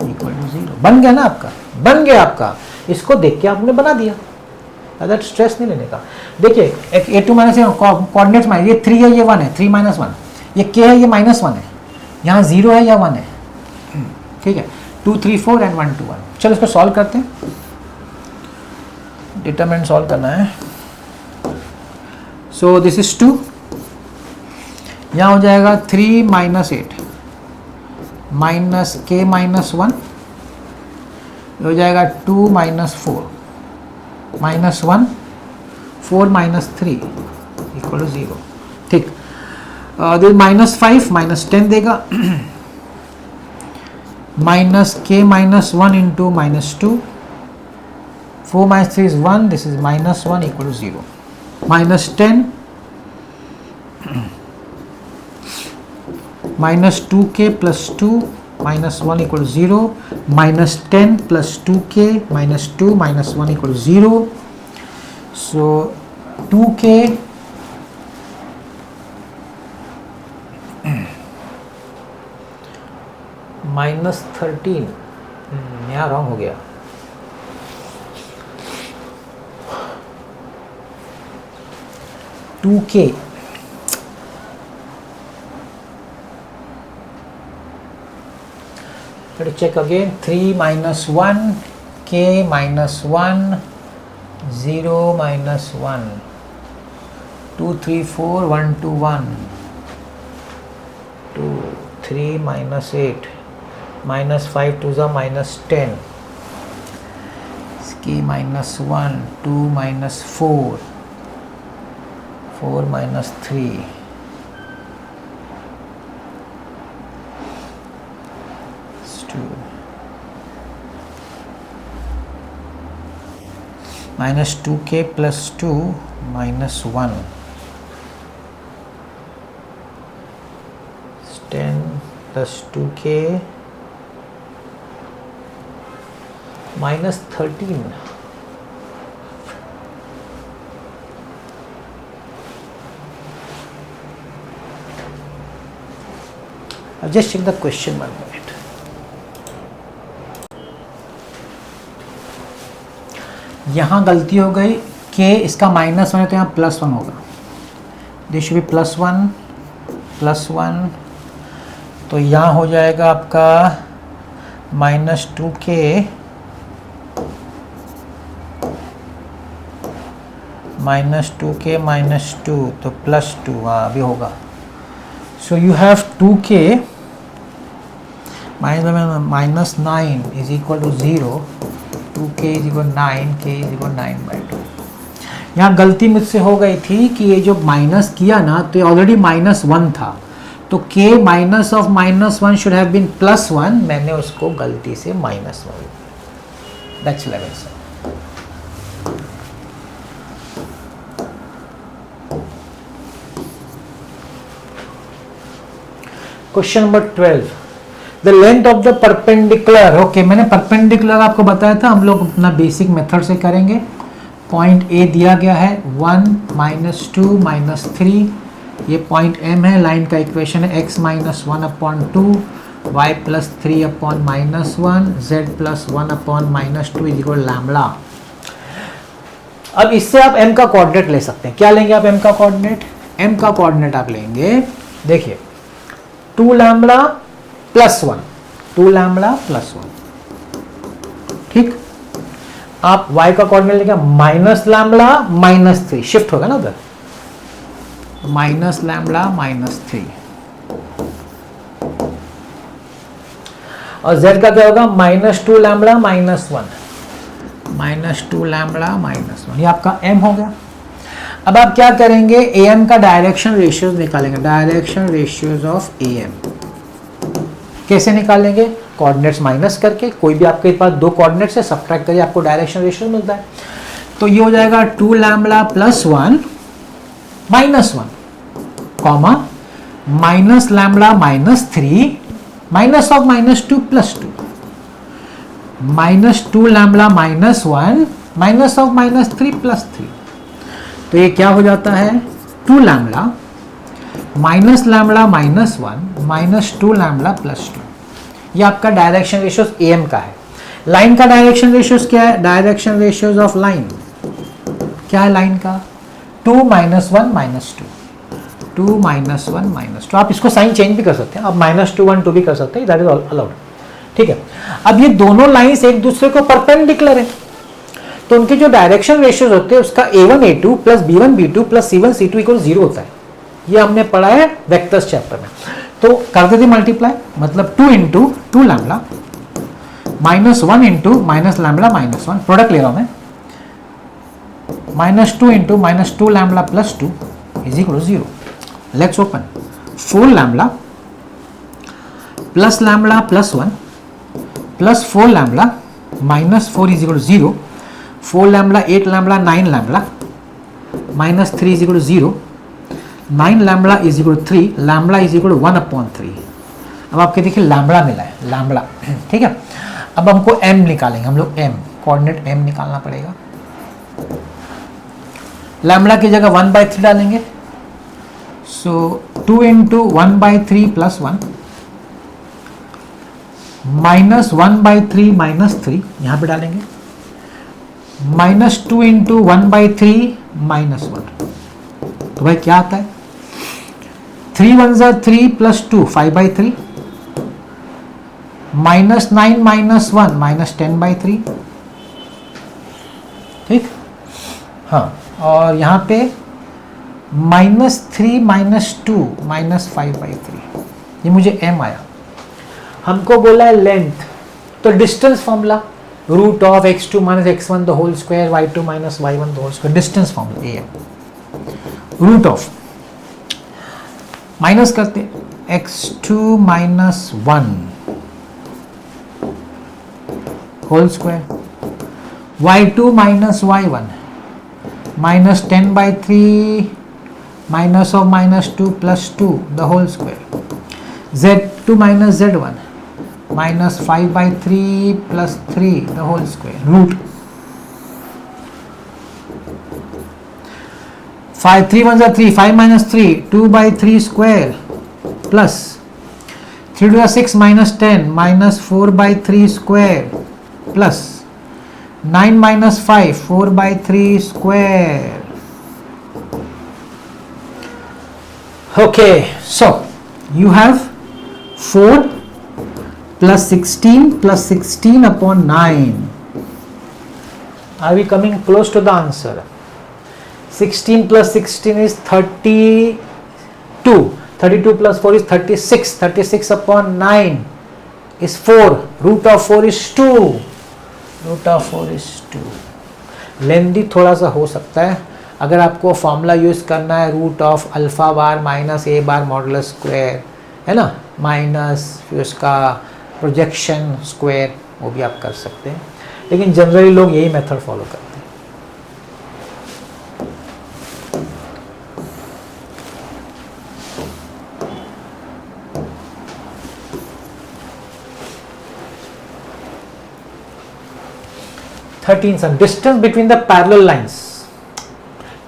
equal to 0, बन गया ना आपका, बन गया आपका। इसको देख के आपने बना दिया, अदर स्ट्रेस नहीं लेने का। देखिए a2 माइनस कोऑर्डिनेट्स माइनस, ये 3 है, ये 1 है, 3 माइनस 1, ये k है, ये माइनस 1 है, यहाँ 0 है या 1 है, ठीक है। 2 3 4 एंड 1 2 1। चलो इसको सॉल्व करते हैं, डिटरमिनेंट सॉल्व करना है। सो दिस इज 2, यहाँ हो जाएगा 3 माइनस 8 माइनस k माइनस 1, हो जाएगा 2 minus 4 minus 1, 4 minus 3 equal to 0, ठीक। माइनस 5 माइनस 10 देगा, minus k minus 1 into minus 2, 4 minus 3 is 1, this is minus 1 equal to 0, minus 10 minus 2k plus 2 minus 1 equal to 0, minus 10 plus 2k minus 2 minus 1 equal to 0, so 2k minus 13, यहाँ wrong हो गया, to के check again, 3 minus 1 k minus 1 0 minus 1, 2 3 4 1 2 1, 2 3 minus 8, minus 5 2 is minus 10, k minus 1, 2 minus 4, 4 minus 3, minus 2k plus 2 minus 1, 10 plus 2k minus 13. I'll just check the question 1 minute. यहाँ गलती हो गई, k इसका minus one है तो यहाँ plus one होगा, this should be plus one, तो यहाँ हो जाएगा आपका माइनस 2k माइनस 2 तो प्लस 2, हाँ अभी होगा. So you have 2k minus 9 is equal to 0, 2k is equal 9, k is equal 9/2. यहाँ गलती मुझसे हो गई थी कि ये जो माइनस किया ना तो ये ऑलरेडी माइनस 1 था, तो k minus of minus 1 should have been plus 1, मैंने उसको गलती से minus 1. That's 11 sir. Question number 12, the length of the perpendicular. Okay, मैंने परपेंडिकुलर आपको बताया था, हम लोग अपना बेसिक मेथड से करेंगे. पॉइंट ए दिया गया है 1 माइनस 2 माइनस 3, ये पॉइंट एम है. लाइन का इक्वेशन है x minus 1/2, y plus 3/-1, z plus 1/-2 is equal lambda. अब इससे आप m का कोऑर्डिनेट ले सकते हैं. क्या लेंगे आप m का कोऑर्डिनेट? m का कोऑर्डिनेट आप लेंगे, देखिए 2 लैम्बडा प्लस 1, 2 लैम्बडा प्लस 1. ठीक, आप y का कोऑर्डिनेट लेंगे माइनस लैम्बडा माइनस 3, शिफ्ट होगा ना उधर, माइनस लैम्बडा माइनस 3. और z का क्या होगा? Minus 2 lambda minus 1, minus 2 lambda minus 1. ये आपका m हो गया. अब आप क्या करेंगे? am का डायरेक्शन रेशियोज निकालेंगे. डायरेक्शन रेशियोज ऑफ am कैसे निकालेंगे? कोऑर्डिनेट्स माइनस करके. कोई भी आपके पास दो कोऑर्डिनेट्स है, सब्ट्रैक्ट करिए, आपको डायरेक्शन रेशियो मिलता है. तो ये हो जाएगा 2 lambda plus 1 minus 1, comma minus lambda minus 3 minus of minus 2 plus 2, minus 2 lambda minus 1 minus of minus 3 plus 3. तो ये क्या हो जाता है? 2 lambda minus lambda minus 1 minus 2 lambda plus 2. ये आपका डायरेक्शन रेशियोज एम का है. लाइन का डायरेक्शन रेशियोज क्या है? डायरेक्शन रेशियोज ऑफ लाइन क्या है लाइन का? 2 माइनस 1 माइनस 2, 2 माइनस 1 माइनस 2. आप इसको साइन चेंज भी कर सकते हैं, आप माइनस 2 1 2 भी कर सकते हैं, दैट इज अलाउड. ठीक है. अब ये दोनों लाइंस एक दूसरे को परपेंडिकुलर है, तो उनके जो डायरेक्शन रेशियोज होते हैं उसका a1 a2 plus b1 b2 plus c1 c2 equal 0 होता है. ये हमने पढ़ा है वेक्टर्स चैप्टर में. तो कर देते मल्टीप्लाई, मतलब 2 into 2 lambda minus 1 into minus lambda minus 1, product ले रहा हूं मैं, minus 2 into minus 2 lambda plus 2 is equal 0. Let's open. 4 lambda plus lambda plus 1 plus 4 lambda minus 4 is equal 0. 4 lambda 8 lambda 9 lambda minus 3 is equal 0. 9 lambda is equal 3, lambda is equal 1/3. अब आपके देखिए lambda मिला है, lambda. ठीक है. अब हमको m निकालेंगे, हम लोग m कोऑर्डिनेट m निकालना पड़ेगा. लैम्बडा की जगह 1/3 डालेंगे, सो 2 इंटू 1/3 प्लस 1 माइनस 1/3 माइनस 3 यहां पे डालेंगे, माइनस 2 इंटू 1/3 माइनस 1. तो भाई क्या आता है? 3 1 ज़ा 3 प्लस 2 5/3 माइनस 9 माइनस 1 माइनस 10/3. ठीक. हाँ, और यहाँ पे -3 -2 -5/3, ये मुझे m आया। हमको बोला है लेंथ, तो distance formula √of x2 - x1 the whole square y2 - y1 the whole square, distance formula ये √of माइनस करते x2 - 1 whole square y2 - y1 -10/3 -(-2 + 2) the whole square, z2 - z1 -5/3 + 3 the whole square, root 5 3 1 3 5 - 3 2/3 square plus 3 2 6 -10 -4/3 square plus 9 - 5 4/3 square. Okay, so you have 4 plus 16 plus 16 upon 9. Are we coming close to the answer? 16 plus 16 is 32. 32 plus 4 is 36. 36 upon 9 is 4. Root of 4 is 2. Root of 4 is 2. लेंदी थोड़ा सा हो सकता है। अगर आपको formula use करना है root of alpha bar minus A bar modulus square, है ना, माइनस फिर उसका प्रोजेक्शन स्क्वायर, वो भी आप कर सकते हैं, लेकिन जनरली लोग यही मेथड फॉलो करते हैं। Distance between the parallel lines.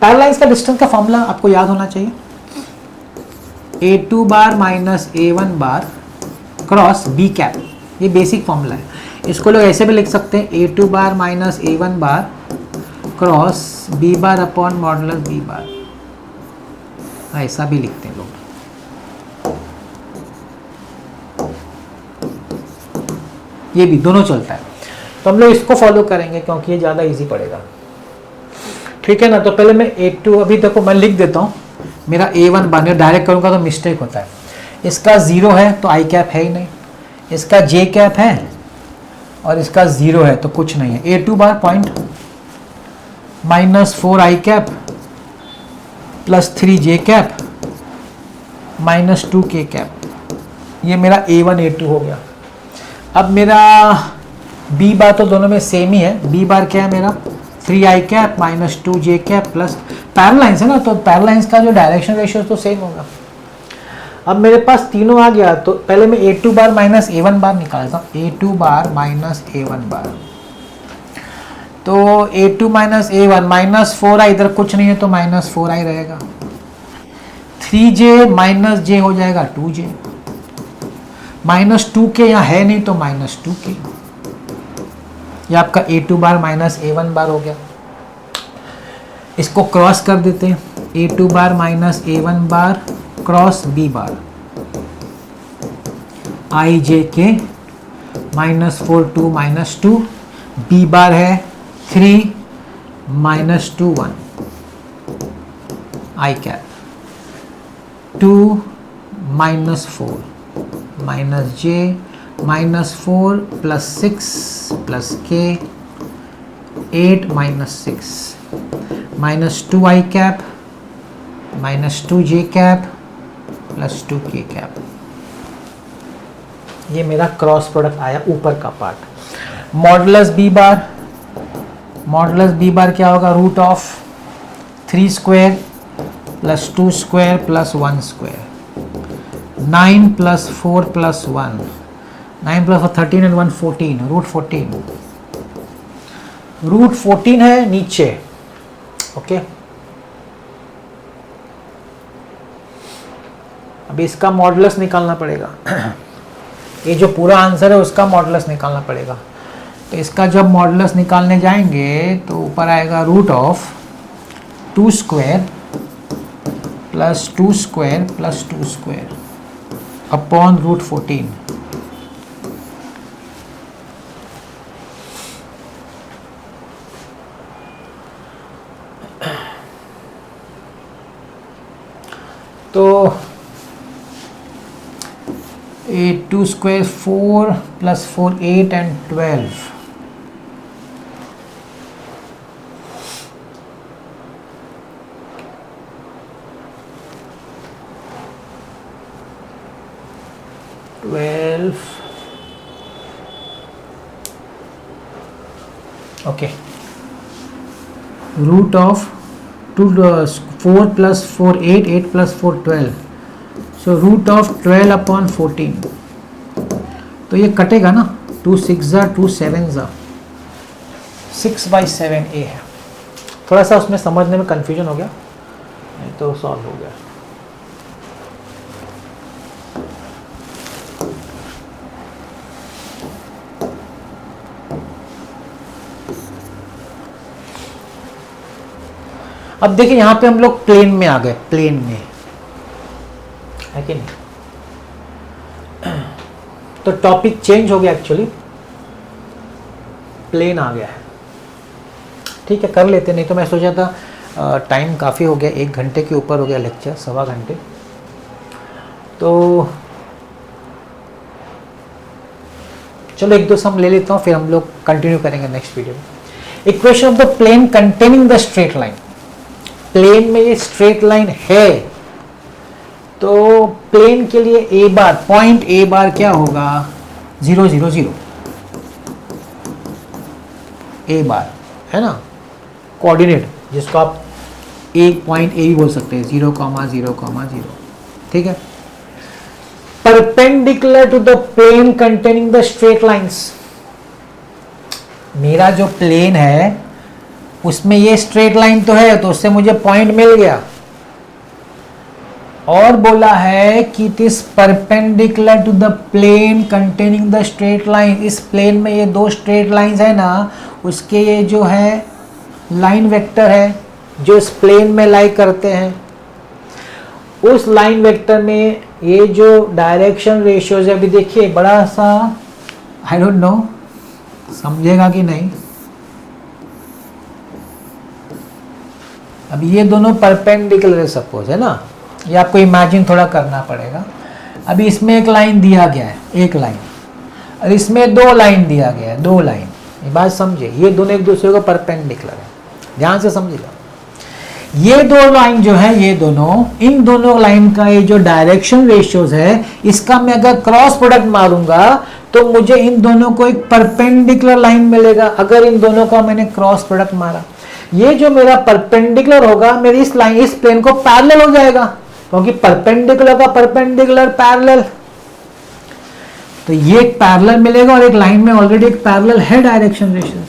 Parallel lines का डिस्टेंस का फॉर्मूला आपको याद होना चाहिए, a2 bar minus a1 bar cross b cap, ये बेसिक फॉर्मूला है। इसको लोग ऐसे भी लिख सकते हैं, a2 bar minus a1 bar cross b bar upon modulus b bar, ऐसा भी लिखते हैं लोग। ये भी दोनों चलता है, तो हम लोग इसको फॉलो करेंगे क्योंकि ये ज़्यादा इजी पड़ेगा, ठीक है ना। तो पहले मैं a2, अभी देखो मैं लिख देता हूँ, मेरा a1 बार डायरेक्ट करूँगा तो मिस्टेक होता है। इसका 0 है तो आई कैप है ही नहीं, इसका j कैप है और इसका 0 है तो कुछ नहीं है। a2 bar point -4 i cap plus 3 j cap -2 k cap, ये मेरा a1 a2 हो गया। अब मेरा b बार तो दोनों में सेम ही है, b बार क्या है मेरा 3 i cap -2 j cap plus parallel lines है ना, तो पैरेलल लाइंस का जो डायरेक्शन रेशियो तो सेम होगा। अब मेरे पास तीनों आ गया, तो पहले मैं a2 बार माइनस a1 बार निकालता हूँ, a2 बार माइनस a1 बार, तो a2 माइनस a1 -4 आई, इधर कुछ नहीं है तो -4 आई रहेगा, 3j माइनस j हो जाएगा 2j, -2k यहाँ है नहीं तो -2k, ये आपका a2 बार माइनस a1 बार हो गया। इसको क्रॉस कर देते हैं, a2 bar minus a1 bar cross b bar, i j k -4 2 -2, b बार है 3 -2 1, i cap 2 -4 -j -4 + 6 + k 8 -6 -2 i cap -2 j cap + 2 k cap. ये मेरा क्रॉस प्रोडक्ट आया ऊपर का पार्ट। मॉडुलस b बार क्या होगा, root of 3 square + 2 square + 1 square, 9 + 4 + 1, 9 + 4 13 and 1 14, root 14 है नीचे, ओके। अभी इसका मॉडुलस निकालना पड़ेगा, ये जो पूरा आंसर है उसका मॉडुलस निकालना पड़ेगा। तो इसका जब मॉडुलस निकालने जाएंगे तो ऊपर आएगा root of 2 square + 2 square + 2 square upon root 14। तो 2 square 4 plus 4 8 and 12. Okay, root of 4 plus 4 8, 8 plus 4 12, so root of 12 upon 14. तो ये कटेगा ना, 2 6 2 7 6/7 ए है। थोड़ा सा उसमें समझने में कंफ्यूजन हो गया, नहीं तो सॉल्व हो गया। अब देखिए यहां पे हम लोग प्लेन में आ गए, प्लेन में है कि नहीं, तो टॉपिक चेंज हो गया एक्चुअली, प्लेन आ गया है। ठीक है, कर लेते, नहीं तो मैं सोचा था टाइम काफ़ी हो गया, 1 घंटे के ऊपर हो गया लेक्चर, 1.25 घंटे। तो चलो 1-2 सम ले लेता हूँ, फिर हम लोग कंटिन्यू करेंगे नेक्स्ट वीडियो में। Equation of the plane containing the straight line, plane में ये स्ट्रेट लाइन है, तो प्लेन के लिए ए बार, पॉइंट ए बार क्या होगा, 0 0 0 ए बार है ना, कोऑर्डिनेट जिसको आप एक पॉइंट ए भी बोल सकते हैं, 0 0 0। ठीक है, perpendicular to the plane containing the straight lines. मेरा जो प्लेन है उसमें ये स्ट्रेट लाइन तो है, तो उससे मुझे पॉइंट मिल गया, और बोला है कि it is perpendicular to the plane containing the straight line. इस प्लेन में ये 2 स्ट्रेट लाइंस है ना, उसके ये जो है लाइन वेक्टर है जो इस प्लेन में लाई करते हैं, उस लाइन वेक्टर में ये जो डायरेक्शन रेशियोज है, अभी देखिए बड़ा सा, आई डोंट नो समझेगा कि नहीं, अब ये दोनों परपेंडिकुलर है सपोज, है ना, ये आपको इमेजिन थोड़ा करना पड़ेगा। अभी इसमें एक लाइन दिया गया है, एक लाइन, और इसमें 2 लाइन दिया गया है, 2 लाइन, ये बात समझिए, ये दोनों एक दूसरे को परपेंडिकुलर है, ध्यान से समझिएगा। ये 2 लाइन जो है, ये दोनों, इन दोनों लाइन का ये जो डायरेक्शन रेशियोज है, इसका मैं अगर क्रॉस प्रोडक्ट मारूंगा तो मुझे इन दोनों को एक परपेंडिकुलर लाइन मिलेगा। अगर इन दोनों का मैंने क्रॉस प्रोडक्ट मारा, ये जो मेरा परपेंडिकुलर होगा, मेरी इस लाइन, इस प्लेन को पैरेलल हो जाएगा, क्योंकि परपेंडिकुलर का परपेंडिकुलर पैरेलल, तो ये एक पैरेलल मिलेगा, और एक लाइन में ऑलरेडी एक पैरेलल है डायरेक्शन रेशियोज।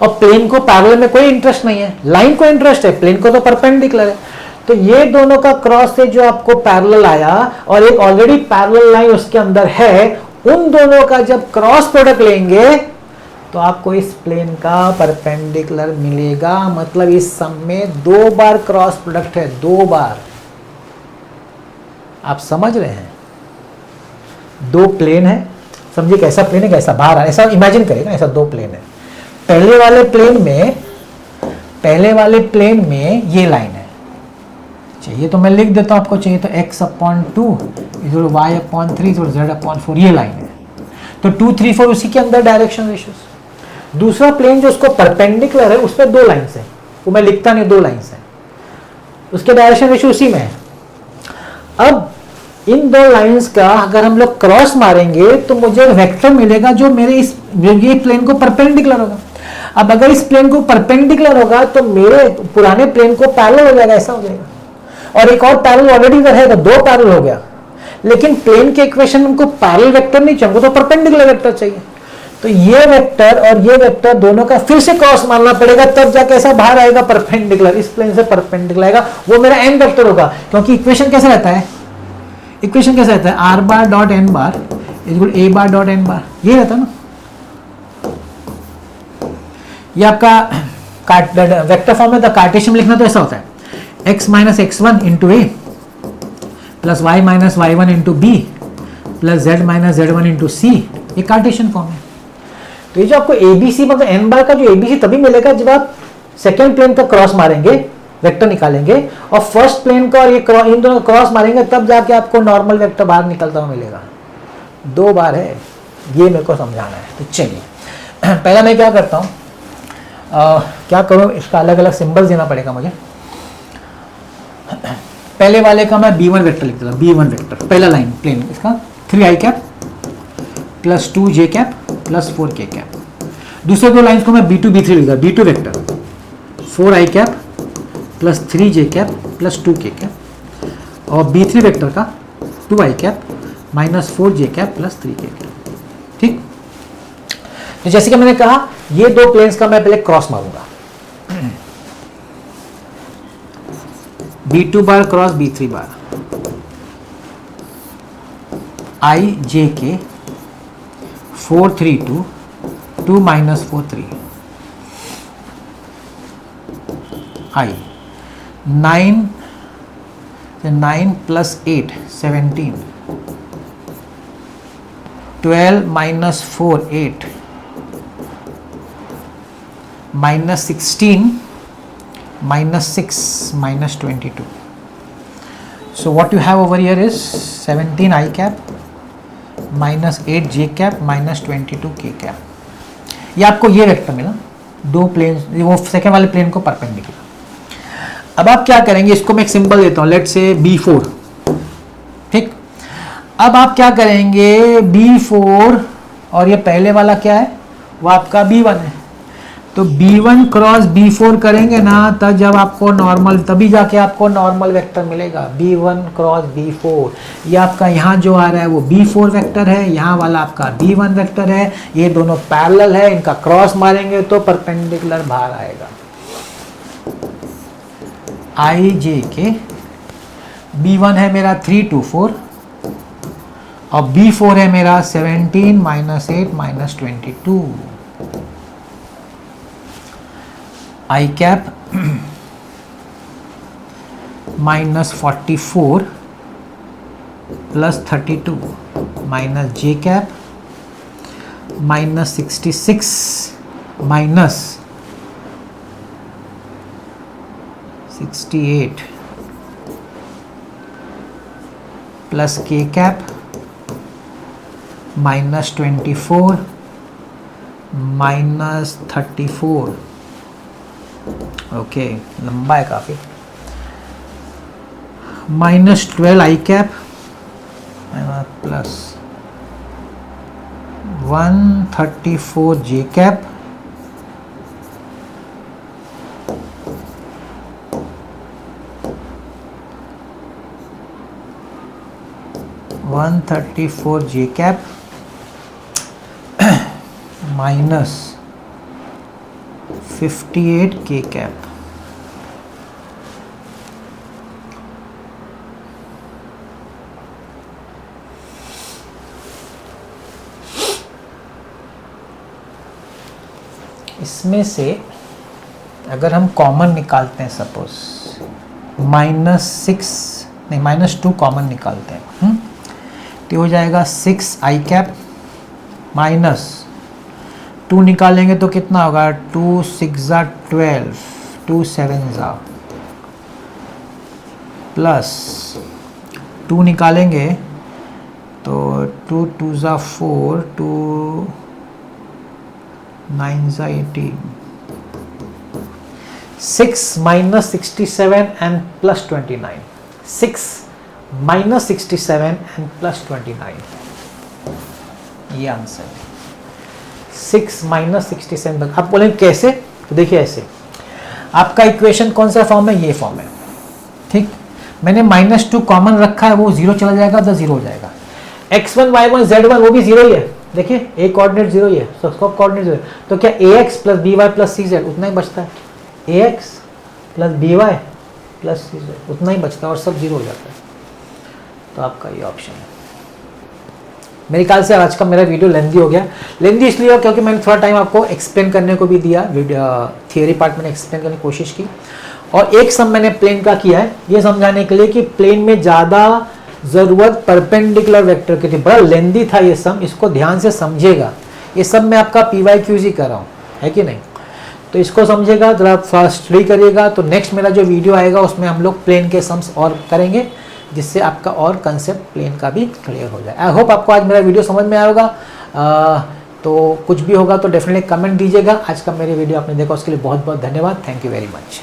और प्लेन को पैरेलल में कोई इंटरेस्ट नहीं है, लाइन को इंटरेस्ट है, प्लेन को तो परपेंडिकुलर है। तो ये दोनों का क्रॉस से जो आपको पैरेलल आया, और एक ऑलरेडी पैरेलल लाइन उसके अंदर है, उन दोनों का जब क्रॉस प्रोडक्ट लेंगे तो आपको इस प्लेन का परपेंडिकुलर मिलेगा। मतलब इस सम में 2 बार क्रॉस प्रोडक्ट है, 2 बार। आप समझ रहे हैं, 2 प्लेन है, समझिए कैसा प्लेन है, कैसा बाहर है, ऐसा इमेजिन करेगा, ऐसा 2 प्लेन है। पहले वाले प्लेन में ये लाइन है, चाहिए तो मैं लिख देता हूं, आपको चाहिए तो x/2 y/3 z/4, ये लाइन है। तो 2 3 4 उसी के अंदर डायरेक्शन रेशियोज। दूसरा प्लेन जो उसको परपेंडिकुलर है, उसमें 2 लाइंस है, वो मैं लिखता नहीं, 2 लाइंस है, उसके डायरेक्शन रेशियो उसी में है। अब इन 2 लाइंस का अगर हम लोग क्रॉस मारेंगे तो मुझे वेक्टर मिलेगा जो मेरे इस ये प्लेन को परपेंडिकुलर होगा। अब अगर इस प्लेन को परपेंडिकुलर होगा तो मेरे पुराने प्लेन को पैरेलल हो जाएगा, ऐसा हो जाएगा। और एक और पैरेलल ऑलरेडी इधर है, तो 2 पैरेलल हो गया। लेकिन प्लेन के इक्वेशन में हमको पैरेलल वेक्टर नहीं चाहिए, तो परपेंडिकुलर वेक्टर चाहिए। तो ये वेक्टर और ये वेक्टर दोनों का फिर से क्रॉस मारना पड़ेगा, तब जाके ऐसा बाहर आएगा परपेंडिकुलर, इस प्लेन से परपेंडिकुलर आएगा, वो मेरा एन वेक्टर होगा। क्योंकि इक्वेशन कैसा रहता है, इक्वेशन कैसा रहता है, r bar dot n bar equal a bar dot n बार, ये रहता है ना। ये आपका वेक्टर फॉर्म में, तो कार्टेशियन में लिखना तो ऐसा होता है, x माइनस x1 इंटू ए plus y minus y1 into B plus z minus z1 into c, ये कार्टेशियन फॉर्म है। तो ये जो आपको एबीसी मतलब n बार का जो एबीसी तभी मिलेगा जब आप सेकेंड प्लेन का क्रॉस मारेंगे, वेक्टर निकालेंगे और फर्स्ट प्लेन का और ये इन दोनों क्रॉस मारेंगे, तब जाके आपको नॉर्मल वेक्टर बाहर निकलता हुआ मिलेगा। 2 बार है, ये मेरे को समझाना है। तो चलिए पहला मैं क्या करता हूँ, क्या करूँ, इसका अलग अलग सिंबल्स देना पड़ेगा मुझे। पहले वाले का मैं b1 वेक्टर लिख देता हूँ, b1 वेक्टर पहला लाइन प्लेन इसका 3i cap plus 2j cap plus 4k cap. दूसरे 2 लाइन्स को मैं b2 b3 लिख देता हूँ, b2 vector 4i cap plus 3j cap plus 2k cap, और b3 वेक्टर का 2i cap minus 4j cap plus 3k cap. ठीक, तो जैसे कि मैंने कहा ये 2 प्लेन्स का मैं पहले क्रॉस मारूंगा, b2 bar cross b3 bar, i j k 4 3 2 2 minus 4 3 i 9 plus 8 17 12 minus 4 8 minus 16 minus 6 minus 22. So what you have over here is 17 I cap minus 8 j cap minus 22 k cap. ये आपको ये vector मिला, 2 plane, वो second वाले plane को perpendicular. अब आप क्या करेंगे, इसको मैं एक सिंबल देता हूँ, लेट से b4। ठीक, अब आप क्या करेंगे, b4 और ये पहले वाला क्या है, वो आपका b1 है, तो b1 क्रॉस b4 करेंगे ना, तब जब आपको नॉर्मल, तभी जाके आपको नॉर्मल वेक्टर मिलेगा। b1 क्रॉस b4, ये आपका यहाँ जो आ रहा है वो b4 वेक्टर है, यहाँ वाला आपका b1 वेक्टर है, ये दोनों पैरेलल है, इनका क्रॉस मारेंगे तो परपेंडिकुलर बाहर आएगा। i j k b1 है मेरा 3 2 4 और b4 है मेरा 17 minus 8 minus 22। I cap minus 44 plus 32 minus j cap minus 66 minus 68 plus k cap minus 24 minus 34। Okay, लंबा है काफ़ी। माइनस 12 आई कैप प्लस 134 जे कैप माइनस 58 के कैप। इसमें से अगर हम कॉमन निकालते हैं, सपोज -2 कॉमन निकालते हैं, तो हो जाएगा 6 आई कैप माइनस 2 निकालेंगे तो कितना होगा, 2 6 12 2 7 प्लस 2 निकालेंगे तो 2 2 4 2 9 18 6 minus 67 and plus 29 6 minus 67 and plus 29 ये आंसर है। 6 minus 67। आप बोलेंगे कैसे, तो देखिए ऐसे, आपका इक्वेशन कौन सा फॉर्म है, ये फॉर्म है। ठीक, मैंने -2 कॉमन रखा है, वो 0 चला जाएगा तो 0 हो जाएगा। x1 y1 z1 वो भी 0 ही है, देखिए a कोऑर्डिनेट 0 ही है, सबका कोऑर्डिनेट 0 है, तो क्या ax plus by plus cz उतना ही बचता है, ax plus by plus cz उतना ही बचता है और सब 0 हो जाता है। तो आपका ये ऑप्शन है। मेरे ख्याल से आज का मेरा वीडियो लेंदी हो गया। लेंदी इसलिए हो क्योंकि मैंने थोड़ा टाइम आपको एक्सप्लेन करने को भी दिया, थियरी पार्ट मैंने एक्सप्लेन करने की कोशिश की, और एक सम मैंने प्लेन का किया है ये समझाने के लिए कि प्लेन में ज़्यादा ज़रूरत परपेंडिकुलर वेक्टर की थी। बड़ा लेंदी था ये सम, इसको ध्यान से समझिएगा। ये सब मैं आपका PYQZ कर रहा हूँ, है कि नहीं। तो इसको समझिएगा, जरा फर्स्ट स्टडी करिएगा। तो नेक्स्ट मेरा जो वीडियो आएगा उसमें हम लोग प्लेन के सम्स और करेंगे, जिससे आपका और कंसेप्ट प्लेन का भी क्लियर हो जाए। आई होप आपको आज मेरा वीडियो समझ में आएगा। तो कुछ भी होगा तो डेफिनेटली कमेंट दीजिएगा। आज का मेरी वीडियो आपने देखा उसके लिए बहुत बहुत धन्यवाद। Thank you very much.